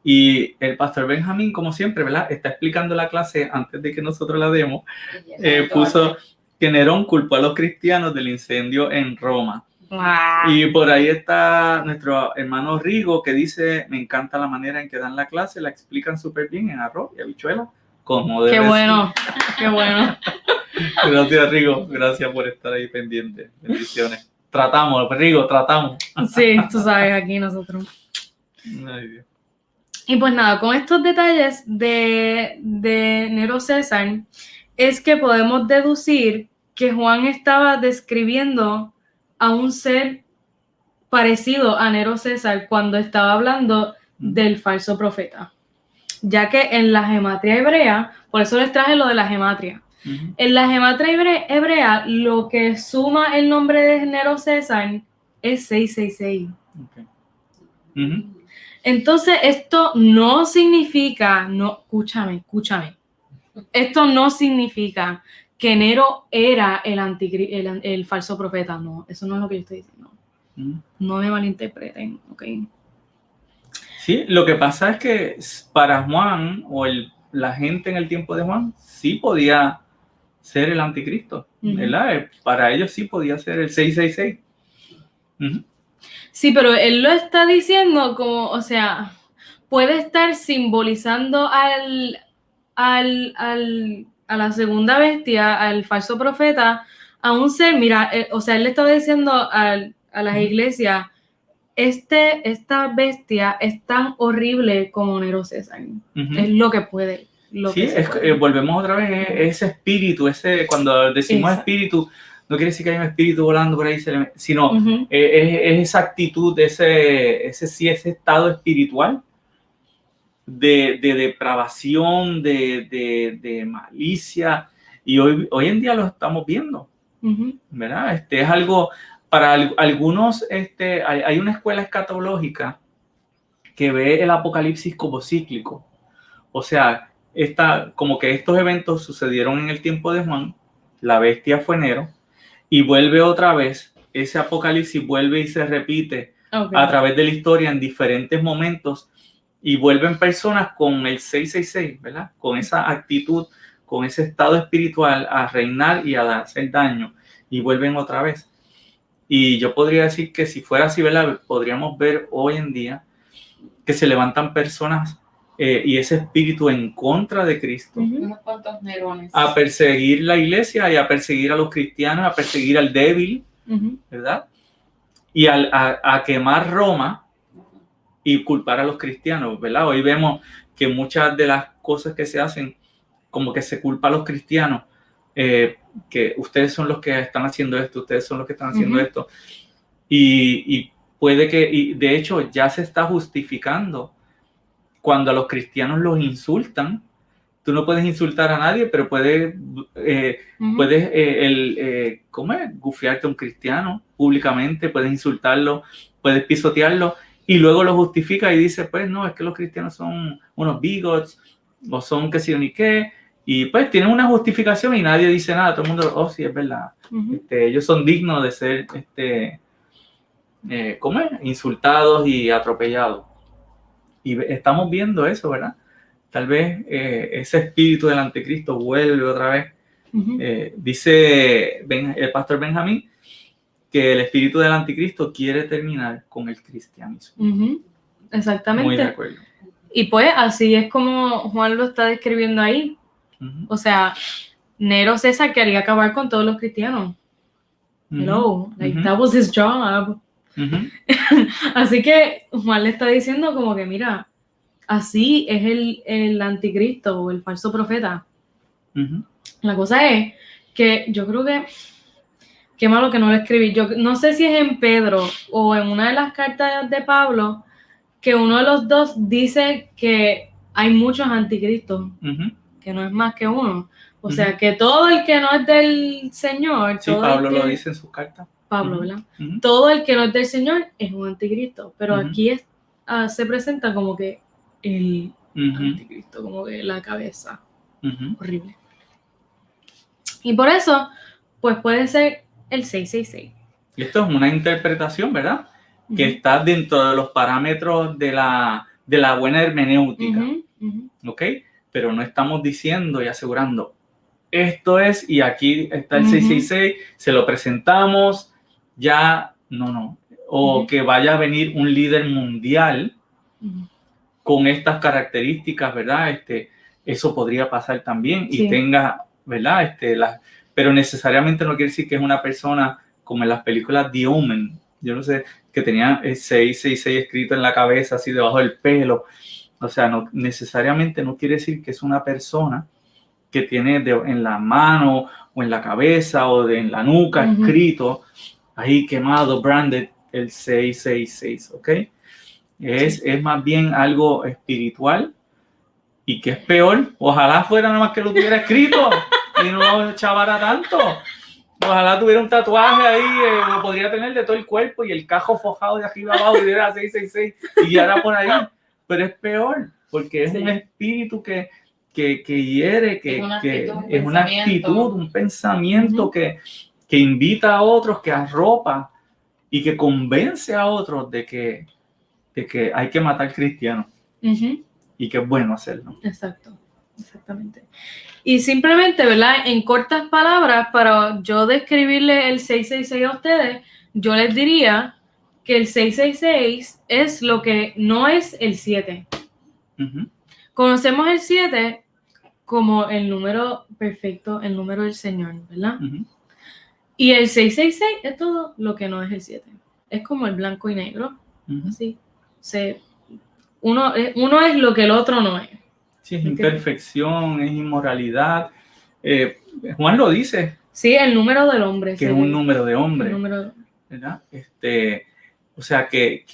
y el pastor Benjamín, como siempre, ¿verdad? Está explicando la clase antes de que nosotros la demos. Puso que Nerón culpó a los cristianos del incendio en Roma. Wow. Y por ahí está nuestro hermano Rigo, que dice, me encanta la manera en que dan la clase, la explican súper bien en arroz y habichuela. Como debe Qué bueno, qué bueno. Gracias, Rigo. Gracias por estar ahí pendiente. Bendiciones. Tratamos, Rigo, tratamos. Sí, tú sabes, aquí nosotros. Ay, Dios. Y pues nada, con estos detalles de Nero César, es que podemos deducir que Juan estaba describiendo a un ser parecido a Nero César cuando estaba hablando del falso profeta. Ya que en la gematría hebrea, por eso les traje lo de la gematría. En la gematría hebrea, lo que suma el nombre de Nero César es 666. Okay. Entonces, esto no significa, no, escúchame. Esto no significa que Nero era el falso profeta. No, eso no es lo que yo estoy diciendo. No me malinterpreten, ¿ok? Sí, lo que pasa es que para Juan o la gente en el tiempo de Juan sí podía ser el anticristo, ¿verdad? Para ellos sí podía ser el 666. Sí, pero él lo está diciendo como, o sea, puede estar simbolizando a la segunda bestia, al falso profeta, a un ser, mira, o sea, él le estaba diciendo a las iglesias, esta bestia es tan horrible como Nero César. Es lo que puede. Volvemos otra vez, ese espíritu, cuando decimos espíritu, no quiere decir que hay un espíritu volando por ahí, sino es esa actitud, ese estado espiritual de depravación, de malicia, y hoy en día lo estamos viendo, ¿verdad? Es algo, para algunos, hay una escuela escatológica que ve el apocalipsis como cíclico, o sea, como que estos eventos sucedieron en el tiempo de Juan, la bestia fue Nero, y vuelve otra vez, ese apocalipsis vuelve y se repite a través de la historia en diferentes momentos, y vuelven personas con el 666, ¿verdad? Con esa actitud, con ese estado espiritual a reinar y a hacer daño, y vuelven otra vez. Y yo podría decir que si fuera así, ¿verdad? Podríamos ver hoy en día que se levantan personas y ese espíritu en contra de Cristo, Unos cuantos Nerones. a perseguir la iglesia y a perseguir a los cristianos, a perseguir al débil, ¿verdad? Y a quemar Roma y culpar a los cristianos, ¿verdad? Hoy vemos que muchas de las cosas que se hacen, como que se culpa a los cristianos, que ustedes son los que están haciendo esto, ustedes son los que están haciendo esto. Y puede que, y de hecho ya se está justificando cuando a los cristianos los insultan. Tú no puedes insultar a nadie, pero puedes ¿cómo es? Gufiarte a un cristiano públicamente, puedes insultarlo, puedes pisotearlo, y luego lo justifica y dice, pues no, es que los cristianos son unos bigots, o son qué sé yo ni qué, y pues tienen una justificación y nadie dice nada, todo el mundo, oh sí, es verdad, ellos son dignos de ser, ¿cómo es? Insultados y atropellados. Y estamos viendo eso, ¿verdad? Tal vez ese espíritu del anticristo vuelve otra vez. Dice el pastor Benjamín que el espíritu del anticristo quiere terminar con el cristianismo. Exactamente. Muy de acuerdo. Y pues así es como Juan lo está describiendo ahí. O sea, Nero César quería acabar con todos los cristianos. Hello, like that was his job. Así que Juan le está diciendo como que mira, así es el anticristo o el falso profeta. La cosa es que yo creo que qué malo que no lo escribí. Yo no sé si es en Pedro o en una de las cartas de Pablo que uno de los dos dice que hay muchos anticristos, que no es más que uno. O sea, que todo el que no es del Señor... Sí, Pablo lo dice en sus cartas. Pablo, ¿verdad? Todo el que no es del Señor es un anticristo, pero aquí se presenta como que el anticristo, como que la cabeza. Horrible. Y por eso, pues puede ser el 666. Y esto es una interpretación, ¿verdad? Que está dentro de los parámetros de la buena hermenéutica. ¿Ok? Pero no estamos diciendo y asegurando, esto es, y aquí está el 666, se lo presentamos, ya, no. O que vaya a venir un líder mundial con estas características, ¿verdad? Eso podría pasar también y tenga, ¿verdad? Pero necesariamente no quiere decir que es una persona como en las películas The Omen, yo no sé, que tenía el 666 escrito en la cabeza, así debajo del pelo. O sea, no necesariamente no quiere decir que es una persona que tiene en la mano o en la cabeza o en la nuca escrito, ahí quemado, branded, el 666, ¿ok? Es más bien algo espiritual y que es peor. Ojalá fuera nada más que lo tuviera escrito y no chavara tanto. Ojalá tuviera un tatuaje ahí, lo podría tener de todo el cuerpo y el cajo fojado de arriba abajo y era 666 y guiara por ahí. Pero es peor porque es un espíritu que hiere, que es una actitud, un pensamiento que invita a otros, que arropa y que convence a otros de que hay que matar cristianos y que es bueno hacerlo. Exacto, exactamente. Y simplemente, ¿verdad? En cortas palabras, para yo describirle el 666 a ustedes, yo les diría que el 666 es lo que no es el 7. Conocemos el 7 como el número perfecto, el número del Señor, ¿verdad? Y el 666 es todo lo que no es el 7. Es como el blanco y negro. Así. Uno es lo que el otro no es. Sí, es imperfección, es inmoralidad. Juan lo dice. Sí, el número del hombre. Que es un número de hombre. ¿Verdad? O sea, que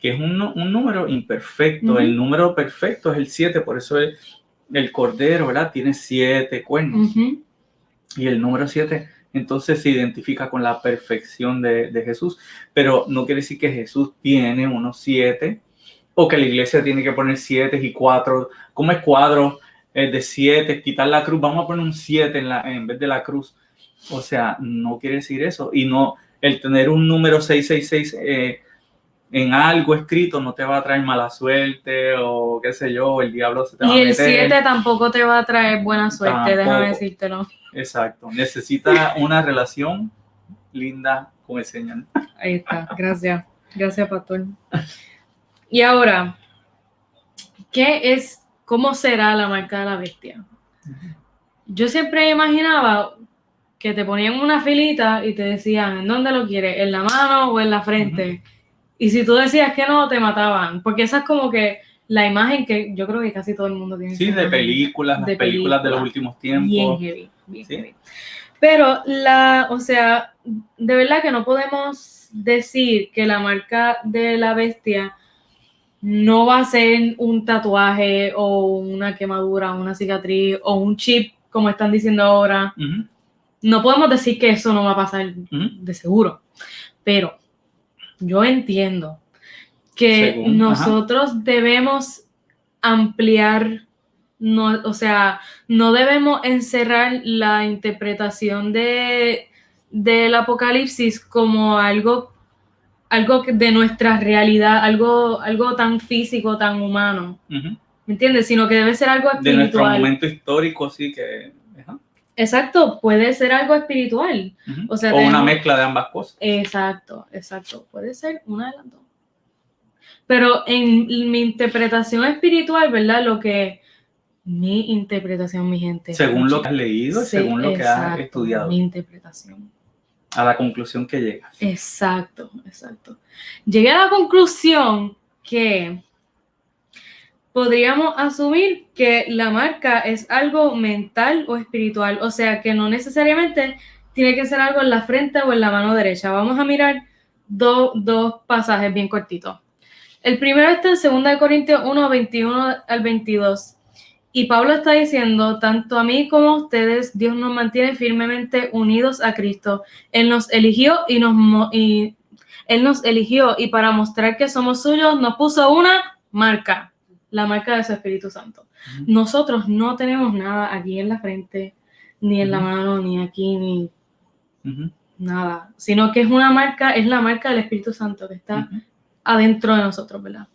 es un número imperfecto. El número perfecto es el 7, por eso el cordero, ¿verdad? Tiene 7 cuernos. Y el número 7, entonces, se identifica con la perfección de Jesús. Pero no quiere decir que Jesús tiene unos 7 o que la iglesia tiene que poner 7 y 4. ¿Cómo es cuadro de 7? Quitar la cruz, vamos a poner un 7 en vez de la cruz. O sea, no quiere decir eso. Y no, el tener un número 666 en algo escrito no te va a traer mala suerte o qué sé yo, el diablo se te va a meter. Y el 7 tampoco te va a traer buena suerte, tampoco. Déjame decírtelo. Exacto, necesita una relación linda con el Señor. Ahí está, gracias, pastor. Y ahora, ¿Cómo será la marca de la bestia? Yo siempre imaginaba que te ponían una filita y te decían, ¿en dónde lo quieres? ¿En la mano o en la frente? Y si tú decías que no, te mataban. Porque esa es como que la imagen que yo creo que casi todo el mundo tiene. Sí, de películas, las películas de los últimos tiempos. Bien heavy, bien heavy. Pero o sea, de verdad que no podemos decir que la marca de la bestia no va a ser un tatuaje o una quemadura, una cicatriz o un chip, como están diciendo ahora. No podemos decir que eso no va a pasar de seguro. Pero yo entiendo que nosotros debemos ampliar, o sea, no debemos encerrar la interpretación del Apocalipsis como algo de nuestra realidad, algo tan físico, tan humano. ¿Me entiendes? Sino que debe ser algo espiritual. De nuestro momento histórico, sí que... Exacto, puede ser algo espiritual. O sea, una mezcla de ambas cosas. Exacto. Puede ser una de las dos. Pero en mi interpretación espiritual, ¿verdad? Mi interpretación, mi gente. Según lo que has leído, según lo que has estudiado. Mi interpretación. A la conclusión que llegas. Exacto. Llegué a la conclusión que podríamos asumir que la marca es algo mental o espiritual, o sea que no necesariamente tiene que ser algo en la frente o en la mano derecha. Vamos a mirar dos pasajes bien cortitos. El primero está en 2 Corintios 1, 21 al 22. Y Pablo está diciendo, tanto a mí como a ustedes, Dios nos mantiene firmemente unidos a Cristo. Él nos eligió y para mostrar que somos suyos nos puso una marca, la marca de su Espíritu Santo. Nosotros no tenemos nada aquí en la frente, ni en la mano, ni aquí, ni nada, sino que es la marca del Espíritu Santo que está adentro de nosotros, ¿verdad?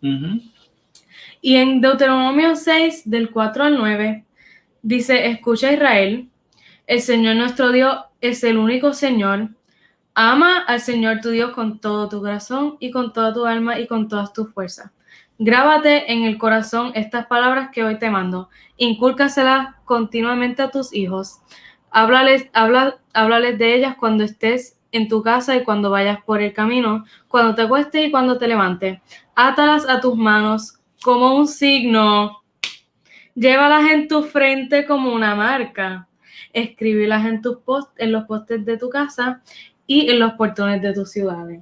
Y en Deuteronomio 6, del 4 al 9, dice, escucha Israel, el Señor nuestro Dios es el único Señor. Ama al Señor tu Dios con todo tu corazón y con toda tu alma y con todas tus fuerzas. Grábate en el corazón estas palabras que hoy te mando. Incúlcaselas continuamente a tus hijos. Háblales de ellas cuando estés en tu casa y cuando vayas por el camino, cuando te acuestes y cuando te levantes. Átalas a tus manos como un signo. Llévalas en tu frente como una marca. Escríbelas en los postes de tu casa y en los portones de tus ciudades.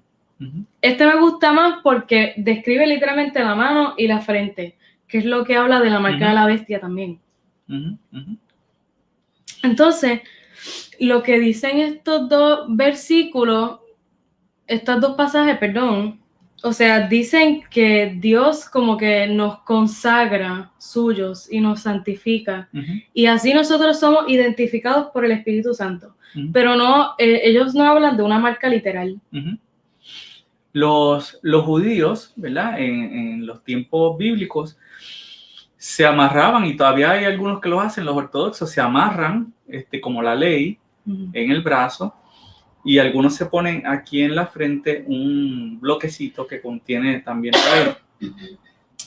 Este me gusta más porque describe literalmente la mano y la frente, que es lo que habla de la marca de la bestia también. Entonces, lo que dicen estos dos versículos, estos dos pasajes, o sea, dicen que Dios como que nos consagra suyos y nos santifica. Y así nosotros somos identificados por el Espíritu Santo. Pero no, ellos no hablan de una marca literal. Los judíos, ¿verdad? En los tiempos bíblicos se amarraban, y todavía hay algunos que lo hacen, los ortodoxos se amarran, como la ley, en el brazo, y algunos se ponen aquí en la frente un bloquecito que contiene también ley,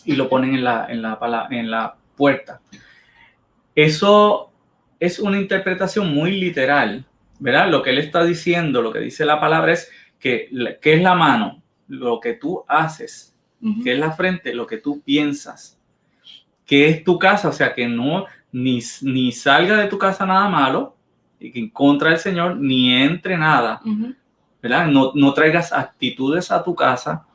y lo ponen en la puerta. Eso es una interpretación muy literal, ¿verdad? Lo que él está diciendo, lo que dice la palabra es que es la mano, lo que tú haces, que es la frente, lo que tú piensas, que es tu casa, o sea, que no ni salga de tu casa nada malo, y que en contra del Señor ni entre nada, ¿verdad? No traigas actitudes a tu casa,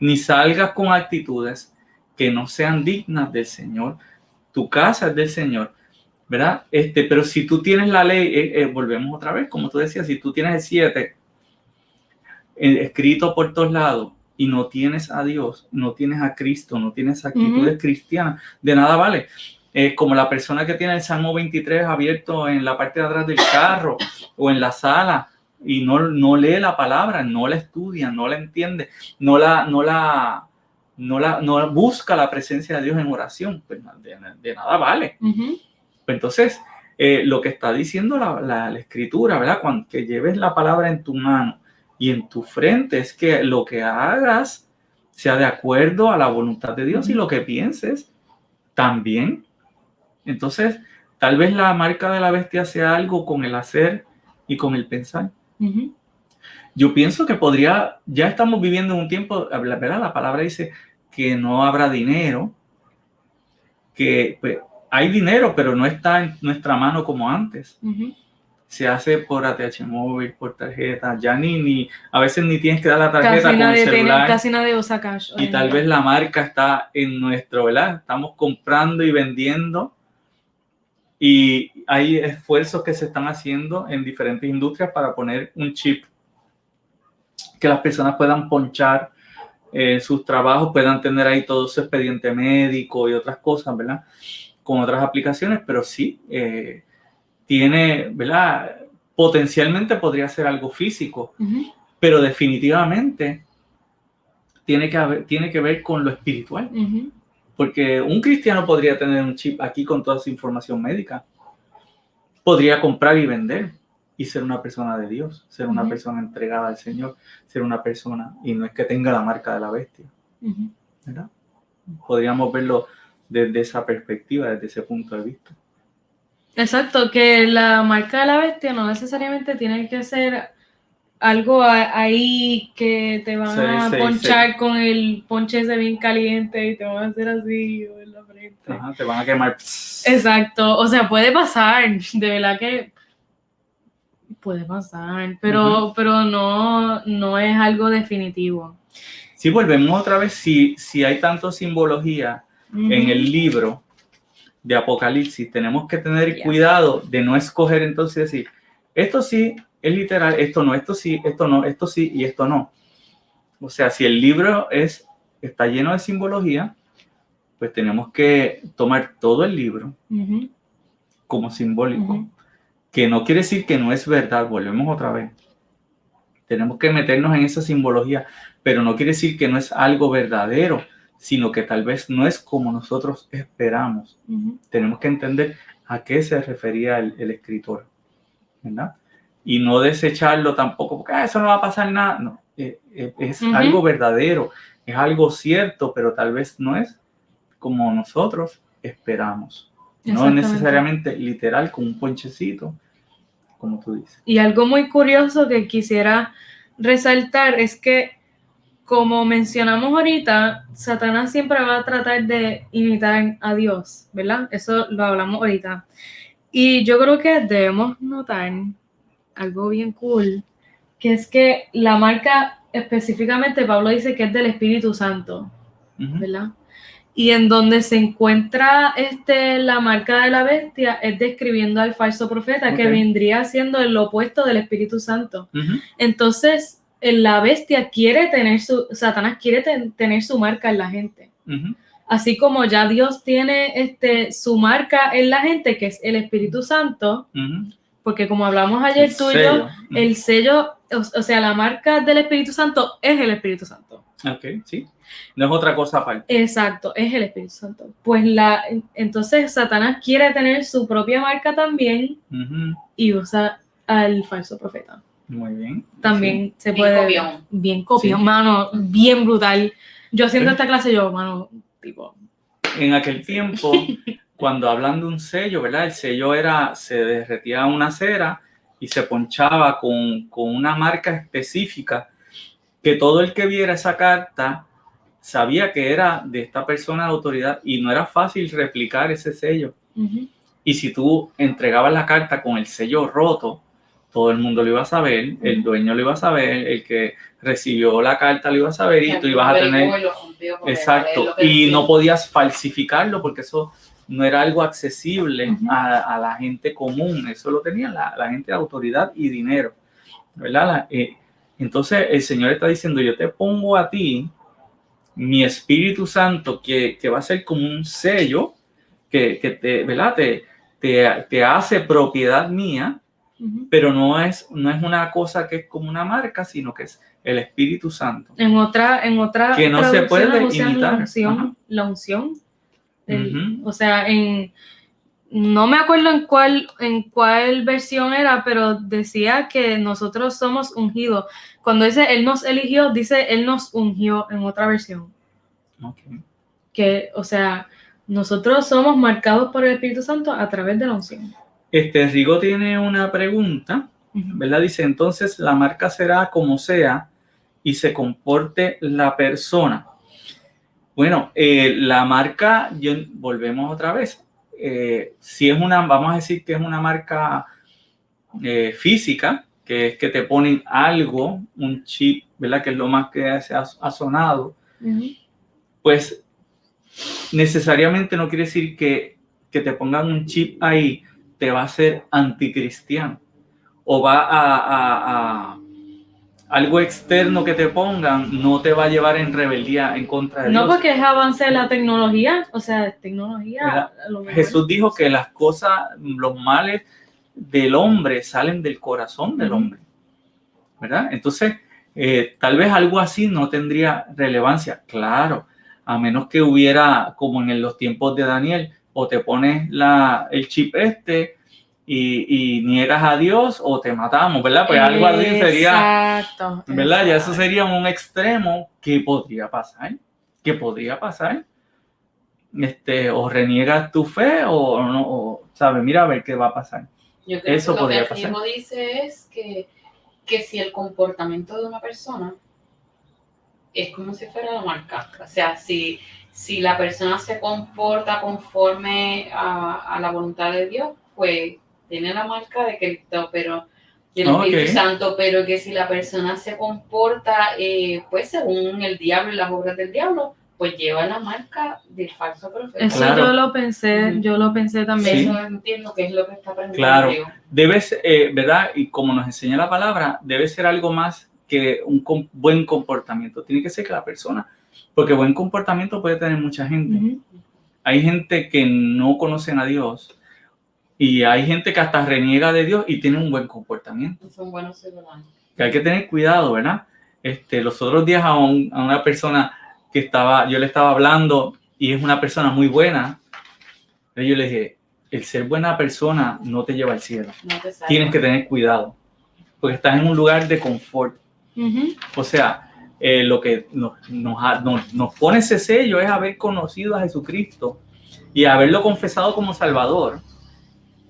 ni salgas con actitudes que no sean dignas del Señor. Tu casa es del Señor, ¿verdad? Pero si tú tienes la ley, volvemos otra vez, como tú decías, si tú tienes el 7 escrito por todos lados y no tienes a Dios, no tienes a Cristo, no tienes actitudes cristianas, de nada vale. Como la persona que tiene el Salmo 23 abierto en la parte de atrás del carro o en la sala y no lee la palabra, no la estudia, no la entiende, no busca la presencia de Dios en oración, pues de nada vale. Pues entonces, lo que está diciendo la Escritura, ¿verdad? Que lleves la palabra en tu mano y en tu frente, es que lo que hagas sea de acuerdo a la voluntad de Dios, y lo que pienses también. Entonces, tal vez la marca de la bestia sea algo con el hacer y con el pensar. Ujú. Yo pienso que ya estamos viviendo en un tiempo, ¿verdad? La palabra dice que no habrá dinero, que pues, hay dinero, pero no está en nuestra mano como antes. Ujú. Se hace por ATH móvil, por tarjeta, ya a veces ni tienes que dar la tarjeta con el celular. Casi nadie usa cash. Y tal vez la marca está en nuestro, ¿verdad? Estamos comprando y vendiendo. Y hay esfuerzos que se están haciendo en diferentes industrias para poner un chip que las personas puedan ponchar sus trabajos, puedan tener ahí todo su expediente médico y otras cosas, ¿verdad? Con otras aplicaciones, pero sí, tiene, ¿verdad? Potencialmente podría ser algo físico, Uh-huh. pero definitivamente tiene que ver con lo espiritual. Uh-huh. Porque un cristiano podría tener un chip aquí con toda su información médica. Podría comprar y vender y ser una persona de Dios, ser una persona entregada al Señor, ser una persona, y no es que tenga la marca de la bestia, ¿verdad? Podríamos verlo desde esa perspectiva, desde ese punto de vista. Exacto, que la marca de la bestia no necesariamente tiene que ser algo ahí que te van a ponchar con el ponche ese bien caliente y te van a hacer así en la frente. Ajá, te van a quemar. Exacto, o sea, puede pasar, de verdad que puede pasar, pero no es algo definitivo. Si volvemos otra vez, si hay tanto simbología en el libro de Apocalipsis, tenemos que tener cuidado de no escoger entonces decir, esto sí es literal, esto no, esto sí, esto no, esto sí y esto no. O sea, si el libro está lleno de simbología, pues tenemos que tomar todo el libro como simbólico, que no quiere decir que no es verdad, volvemos otra vez. Tenemos que meternos en esa simbología, pero no quiere decir que no es algo verdadero, sino que tal vez no es como nosotros esperamos. Tenemos que entender a qué se refería el escritor, ¿verdad? Y no desecharlo tampoco, porque eso no va a pasar nada. No, es algo verdadero, es algo cierto, pero tal vez no es como nosotros esperamos. No necesariamente literal, con un ponchecito, como tú dices. Y algo muy curioso que quisiera resaltar es que, como mencionamos ahorita, Satanás siempre va a tratar de imitar a Dios, ¿verdad? Eso lo hablamos ahorita. Y yo creo que debemos notar algo bien cool, que es que la marca, específicamente Pablo dice que es del Espíritu Santo, ¿verdad? Y en donde se encuentra la marca de la bestia es describiendo al falso profeta, que vendría siendo el opuesto del Espíritu Santo. Entonces, la bestia Satanás quiere tener su marca en la gente. Así como ya Dios tiene su marca en la gente, que es el Espíritu Santo, porque como hablamos ayer tú y yo, el sello, o sea, la marca del Espíritu Santo es el Espíritu Santo. Ok, sí. No es otra cosa aparte. Exacto, es el Espíritu Santo. Pues entonces Satanás quiere tener su propia marca también y usa al falso profeta. Muy bien. También se puede... Bien copión, mano, bien brutal. Yo haciendo esta clase, mano, tipo... En aquel tiempo, cuando hablan de un sello, ¿verdad? El sello se derretía una cera y se ponchaba con una marca específica que todo el que viera esa carta sabía que era de esta persona de autoridad y no era fácil replicar ese sello. Y si tú entregabas la carta con el sello roto, todo el mundo lo iba a saber, el dueño lo iba a saber, el que recibió la carta lo iba a saber y tú ibas a tener... Exacto, y no podías falsificarlo porque eso no era algo accesible a la gente común, eso lo tenía la gente de autoridad y dinero, ¿verdad? Entonces el Señor está diciendo, yo te pongo a ti mi Espíritu Santo que va a ser como un sello que te, ¿verdad? Te hace propiedad mía, pero no es una cosa que es como una marca, sino que es el Espíritu Santo. En otra que no se puede imitar. La unción. O sea, no me acuerdo en cuál versión era, pero decía que nosotros somos ungidos. Cuando dice Él nos eligió, dice Él nos ungió en otra versión. Okay. Que, o sea, Nosotros somos marcados por el Espíritu Santo a través de la unción. Rigo tiene una pregunta, ¿verdad? Dice, entonces la marca será como sea y se comporte la persona. Bueno, la marca, volvemos otra vez. Si es vamos a decir que es una marca física, que es que te ponen algo, un chip, ¿verdad? Que es lo más que se ha sonado, pues necesariamente no quiere decir que te pongan un chip ahí te va a ser anticristiano o va a algo externo que te pongan no te va a llevar en rebeldía en contra de Dios. No, porque es avance de la tecnología, o sea, tecnología. Jesús dijo que las cosas, los males del hombre salen del corazón del hombre, ¿verdad? Entonces, tal vez algo así no tendría relevancia, claro, a menos que hubiera, como en los tiempos de Daniel, o te pones el chip y niegas a Dios o te matamos, ¿verdad? Pues algo así sería, exacto, ¿verdad? Ya eso sería un extremo que podría pasar, o reniegas tu fe o no, ¿sabes? Mira a ver qué va a pasar. Yo creo Eso que lo podría que pasar. Rigo dice es que si el comportamiento de una persona es como si fuera la marca, o sea, si la persona se comporta conforme a la voluntad de Dios, pues tiene la marca de Cristo, pero del Espíritu Santo, pero que si la persona se comporta pues según el diablo y las obras del diablo, pues lleva la marca del falso profeta. Eso claro. Yo lo pensé también. Sí. Eso entiendo que es lo que está aprendiendo. Claro, debe ser, ¿verdad? Y como nos enseña la palabra, debe ser algo más que un buen comportamiento. Tiene que ser que la persona, porque buen comportamiento puede tener mucha gente. Hay gente que no conocen a Dios y hay gente que hasta reniega de Dios y tiene un buen comportamiento. Son buenos ciudadanos. Que hay que tener cuidado, ¿verdad? Los otros días a una persona que yo le estaba hablando y es una persona muy buena, yo le dije, el ser buena persona no te lleva al cielo. No te salva. Tienes que tener cuidado, porque estás en un lugar de confort. O sea, lo que nos pone ese sello es haber conocido a Jesucristo y haberlo confesado como Salvador.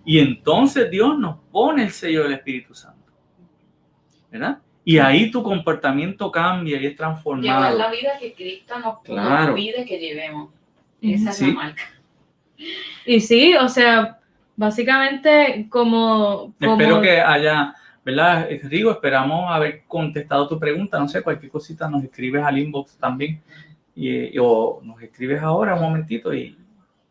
Y entonces Dios nos pone el sello del Espíritu Santo, ¿verdad? Y ahí tu comportamiento cambia y es transformado. Llevar la vida que Cristo nos pide que llevemos. Esa es la marca. Y sí, o sea, básicamente como... Espero que haya, ¿verdad, Rigo? Esperamos haber contestado tu pregunta. No sé, cualquier cosita nos escribes al inbox también o nos escribes ahora un momentito y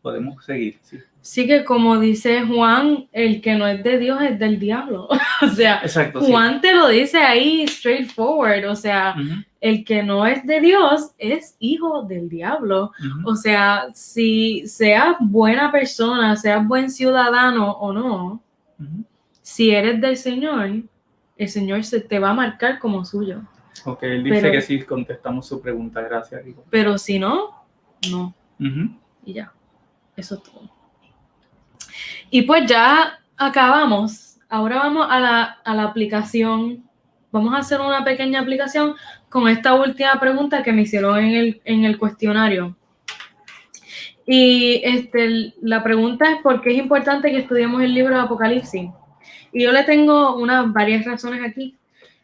podemos seguir. Sí, que como dice Juan, el que no es de Dios es del diablo. O sea, exacto, Juan te lo dice ahí straightforward. O sea, el que no es de Dios es hijo del diablo. O sea, si seas buena persona, seas buen ciudadano o no, si eres del Señor, el Señor se te va a marcar como suyo. Ok, él dice que sí contestamos su pregunta. Gracias, Rigo. Pero si no, no. Y ya, eso es todo. Y pues ya acabamos. Ahora vamos a la aplicación. Vamos a hacer una pequeña aplicación con esta última pregunta que me hicieron en el cuestionario. Y la pregunta es ¿por qué es importante que estudiemos el libro de Apocalipsis? Y yo le tengo varias razones aquí.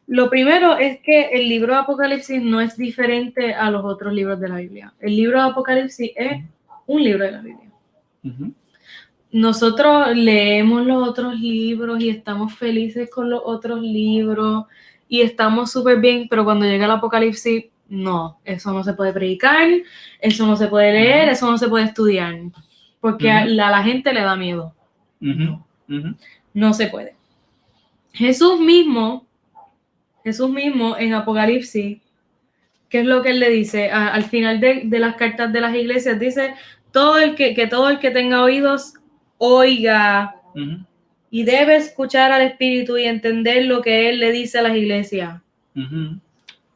Lo primero es que el libro de Apocalipsis no es diferente a los otros libros de la Biblia. El libro de Apocalipsis es un libro de la Biblia. Nosotros leemos los otros libros y estamos felices con los otros libros y estamos súper bien, pero cuando llega el Apocalipsis, no, eso no se puede predicar, eso no se puede leer, eso no se puede estudiar, porque a la gente le da miedo. No se puede. Jesús mismo en Apocalipsis, ¿qué es lo que él le dice? Al final de las cartas de las iglesias, dice, todo el que tenga oídos, oiga, y debe escuchar al Espíritu y entender lo que él le dice a las iglesias.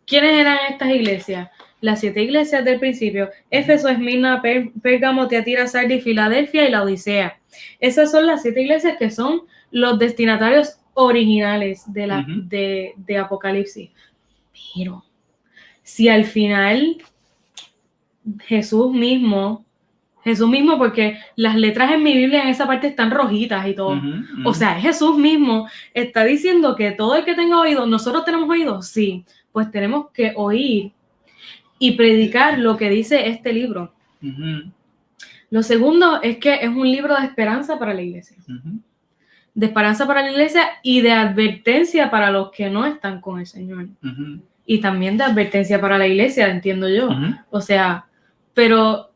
¿Quiénes eran estas iglesias? Las 7 iglesias del principio: Éfeso, Esmirna, Pérgamo, Tiatira, Sardis, Filadelfia y la Odisea. Esas son las 7 iglesias que son los destinatarios originales de Apocalipsis. Pero si al final Jesús mismo Jesús mismo, porque las letras en mi Biblia en esa parte están rojitas y todo. Ujú. O sea, Jesús mismo está diciendo que todo el que tenga oído, nosotros tenemos oído, sí, pues tenemos que oír y predicar lo que dice este libro. Ujú. Lo segundo es que es un libro de esperanza para la iglesia. Ujú. De esperanza para la iglesia y de advertencia para los que no están con el Señor. Ujú. Y también de advertencia para la iglesia, entiendo yo. Ujú. O sea, pero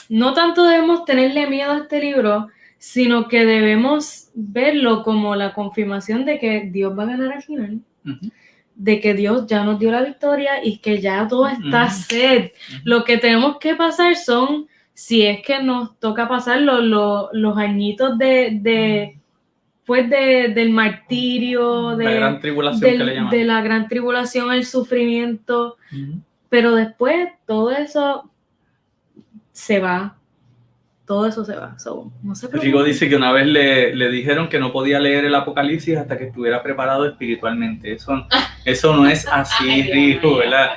no tanto debemos tenerle miedo a este libro, sino que debemos verlo como la confirmación de que Dios va a ganar al final, Ujú. de que Dios ya nos dio la victoria y que ya todo está Ujú. set. Lo que tenemos que pasar son, si es que nos toca pasar los añitos pues del martirio, La gran tribulación que le llaman. de la gran tribulación, el sufrimiento, Ujú. pero después todo eso se va, todo eso se va. So, no sé Rigo dice que una vez le dijeron que no podía leer el Apocalipsis hasta que estuviera preparado espiritualmente. Eso no es así, Ay, Dios Rigo, mío. ¿verdad?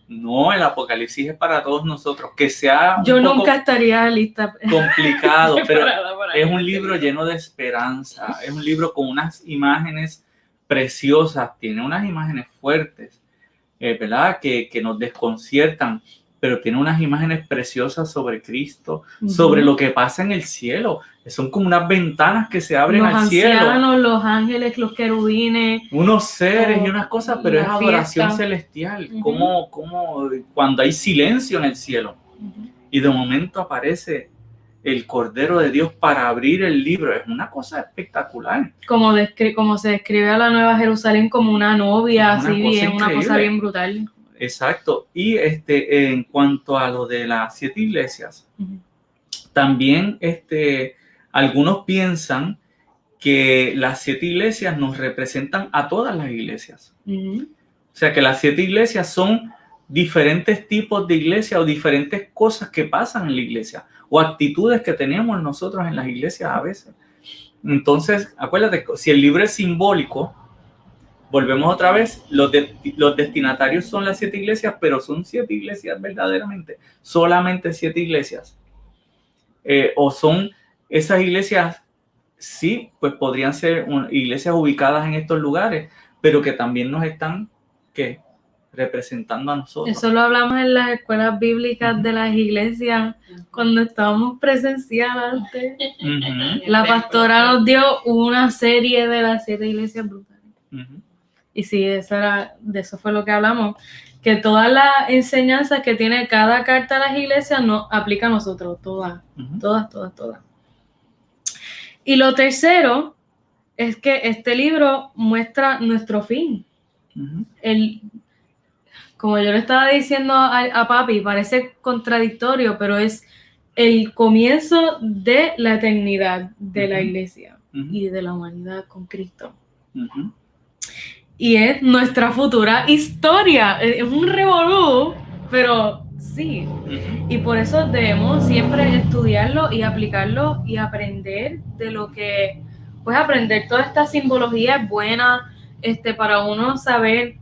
No, el Apocalipsis es para todos nosotros. Que sea yo un poco nunca estaría lista. complicado, pero preparada para es un este libro lleno de esperanza. Es un libro con unas imágenes preciosas, tiene unas imágenes fuertes, ¿verdad? Que nos desconciertan, pero tiene unas imágenes preciosas sobre Cristo, sobre lo que pasa en el cielo. Son como unas ventanas que se abren Los al cielo. ancianos, los ángeles, los querubines. Unos seres y unas cosas, pero la es adoración fiesta. celestial. Ujú. Como cuando hay silencio en el cielo y de momento aparece el Cordero de Dios para abrir el libro. Es una cosa espectacular. Como se describe a la Nueva Jerusalén como una novia, Una así cosa bien, una cosa increíble. bien brutal. Exacto. Y en cuanto a lo de las 7 iglesias, Ujú. también algunos piensan que las 7 iglesias nos representan a todas las iglesias. Ujú. O sea que las 7 iglesias son diferentes tipos de iglesia o diferentes cosas que pasan en la iglesia o actitudes que tenemos nosotros en las iglesias a veces. Entonces, acuérdate, si el libro es simbólico, volvemos otra vez, los destinatarios son las 7 iglesias, pero son 7 iglesias verdaderamente, solamente 7 iglesias. O son esas iglesias, sí, pues podrían ser iglesias ubicadas en estos lugares, pero que también nos están, ¿qué?, representando a nosotros. Eso lo hablamos en las escuelas bíblicas de las iglesias cuando estábamos presenciales. La pastora nos dio una serie de las 7 iglesias brutales. Y sí, de eso fue lo que hablamos, que todas las enseñanzas que tiene cada carta a las iglesias nos aplica a nosotros, todas. Y lo tercero es que este libro muestra nuestro fin. Como yo le estaba diciendo a papi, parece contradictorio, pero es el comienzo de la eternidad de la iglesia y de la humanidad con Cristo. Y es nuestra futura historia. Es un revolú, pero sí. Y por eso debemos siempre estudiarlo y aplicarlo y aprender de lo que, pues aprender toda esta simbología es buena, para uno saber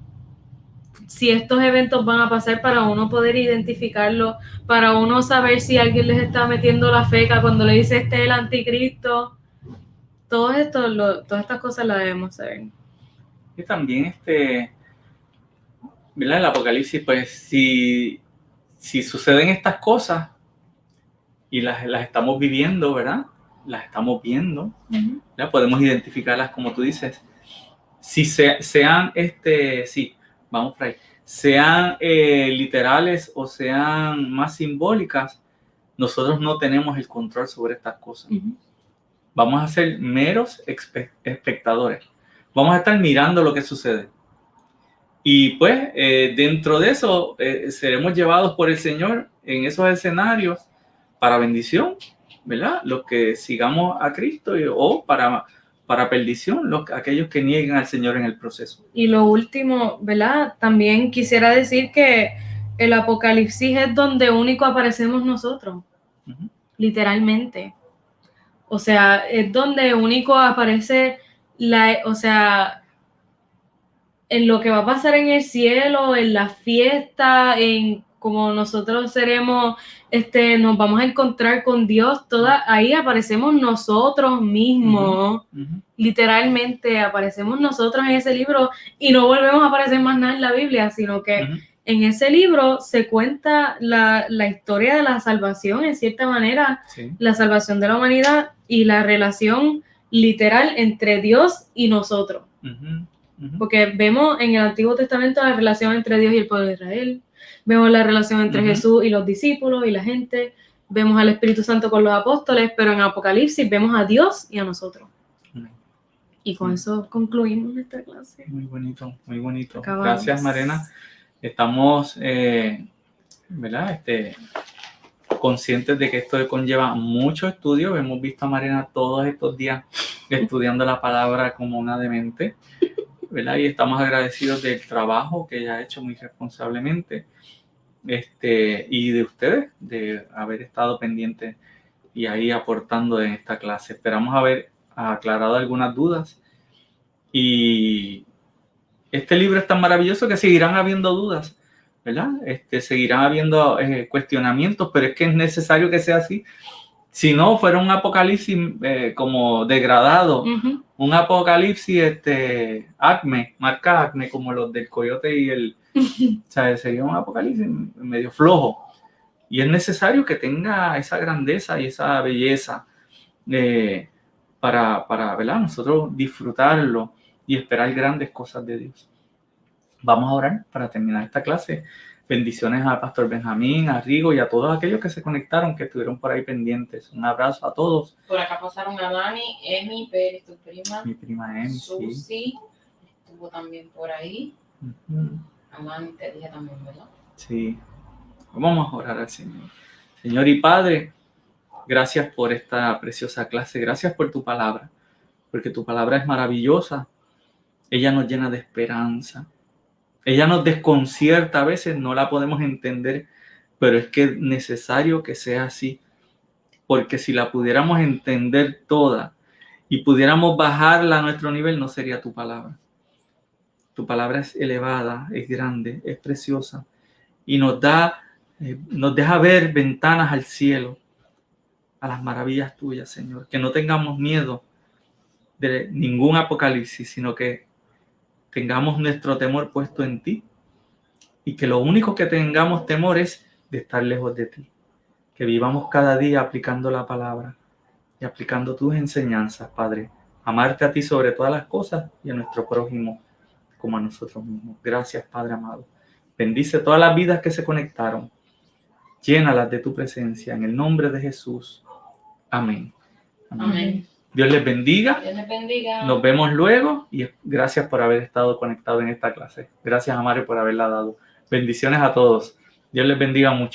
si estos eventos van a pasar, para uno poder identificarlo, para uno saber si alguien les está metiendo la feca cuando le dice este es el anticristo. Todas estas cosas las debemos saber. Y también ¿verdad? El Apocalipsis, pues si suceden estas cosas y las estamos viviendo, ¿verdad? Las estamos viendo, ¿ya? Podemos identificarlas como tú dices. Si sean, sí, vamos por ahí, sean literales o sean más simbólicas, nosotros no tenemos el control sobre estas cosas. Vamos a ser meros espectadores. Vamos a estar mirando lo que sucede. Y pues dentro de eso seremos llevados por el Señor en esos escenarios para bendición, ¿verdad? Los que sigamos a Cristo o para perdición, aquellos que nieguen al Señor en el proceso. Y lo último, ¿verdad? También quisiera decir que el Apocalipsis es donde único aparecemos nosotros, literalmente. O sea, es donde único aparece en lo que va a pasar en el cielo, en la fiesta, en como nosotros seremos, nos vamos a encontrar con Dios, ahí aparecemos nosotros mismos, literalmente aparecemos nosotros en ese libro y no volvemos a aparecer más nada en la Biblia, sino que en ese libro se cuenta la historia de la salvación, en cierta manera, la salvación de la humanidad y la relación literal entre Dios y nosotros. Porque vemos en el Antiguo Testamento la relación entre Dios y el pueblo de Israel, vemos la relación entre Jesús y los discípulos y la gente, vemos al Espíritu Santo con los apóstoles, pero en Apocalipsis vemos a Dios y a nosotros. Y con eso concluimos nuestra clase. Muy bonito, muy bonito. Acabamos. Gracias, Marena. Estamos, ¿verdad? Conscientes de que esto conlleva mucho estudio. Hemos visto a Marena todos estos días estudiando la palabra como una demente, ¿verdad? Y estamos agradecidos del trabajo que ella ha hecho muy responsablemente, y de ustedes, de haber estado pendientes y ahí aportando en esta clase. Esperamos haber aclarado algunas dudas, y este libro es tan maravilloso que seguirán habiendo dudas, ¿verdad? Seguirán habiendo cuestionamientos, pero es que es necesario que sea así. Si no, fuera un apocalipsis como degradado, un apocalipsis marca acme, como los del coyote y el... o sea, sería un apocalipsis medio flojo. Y es necesario que tenga esa grandeza y esa belleza para ¿verdad? Nosotros disfrutarlo y esperar grandes cosas de Dios. Vamos a orar para terminar esta clase. Bendiciones al Pastor Benjamín, a Rigo y a todos aquellos que se conectaron, que estuvieron por ahí pendientes. Un abrazo a todos. Por acá pasaron a Dani, Emi, Pérez, tu prima. Mi prima Emi, Susi, estuvo también por ahí. A Dani te dije también, ¿verdad? Sí. Vamos a orar al Señor. Señor y Padre, gracias por esta preciosa clase. Gracias por tu palabra, porque tu palabra es maravillosa. Ella nos llena de esperanza. Ella nos desconcierta, a veces no la podemos entender, pero es que es necesario que sea así, porque si la pudiéramos entender toda y pudiéramos bajarla a nuestro nivel, no sería tu palabra. Tu palabra es elevada, es grande, es preciosa y nos deja ver ventanas al cielo, a las maravillas tuyas, Señor. Que no tengamos miedo de ningún apocalipsis, sino que tengamos nuestro temor puesto en ti, y que lo único que tengamos temor es de estar lejos de ti. Que vivamos cada día aplicando la palabra y aplicando tus enseñanzas, Padre. Amarte a ti sobre todas las cosas y a nuestro prójimo como a nosotros mismos. Gracias, Padre amado. Bendice todas las vidas que se conectaron. Llénalas de tu presencia. En el nombre de Jesús. Amén. Amén. Dios les bendiga. Dios les bendiga. Nos vemos luego y gracias por haber estado conectado en esta clase. Gracias a Mario por haberla dado. Bendiciones a todos. Dios les bendiga mucho.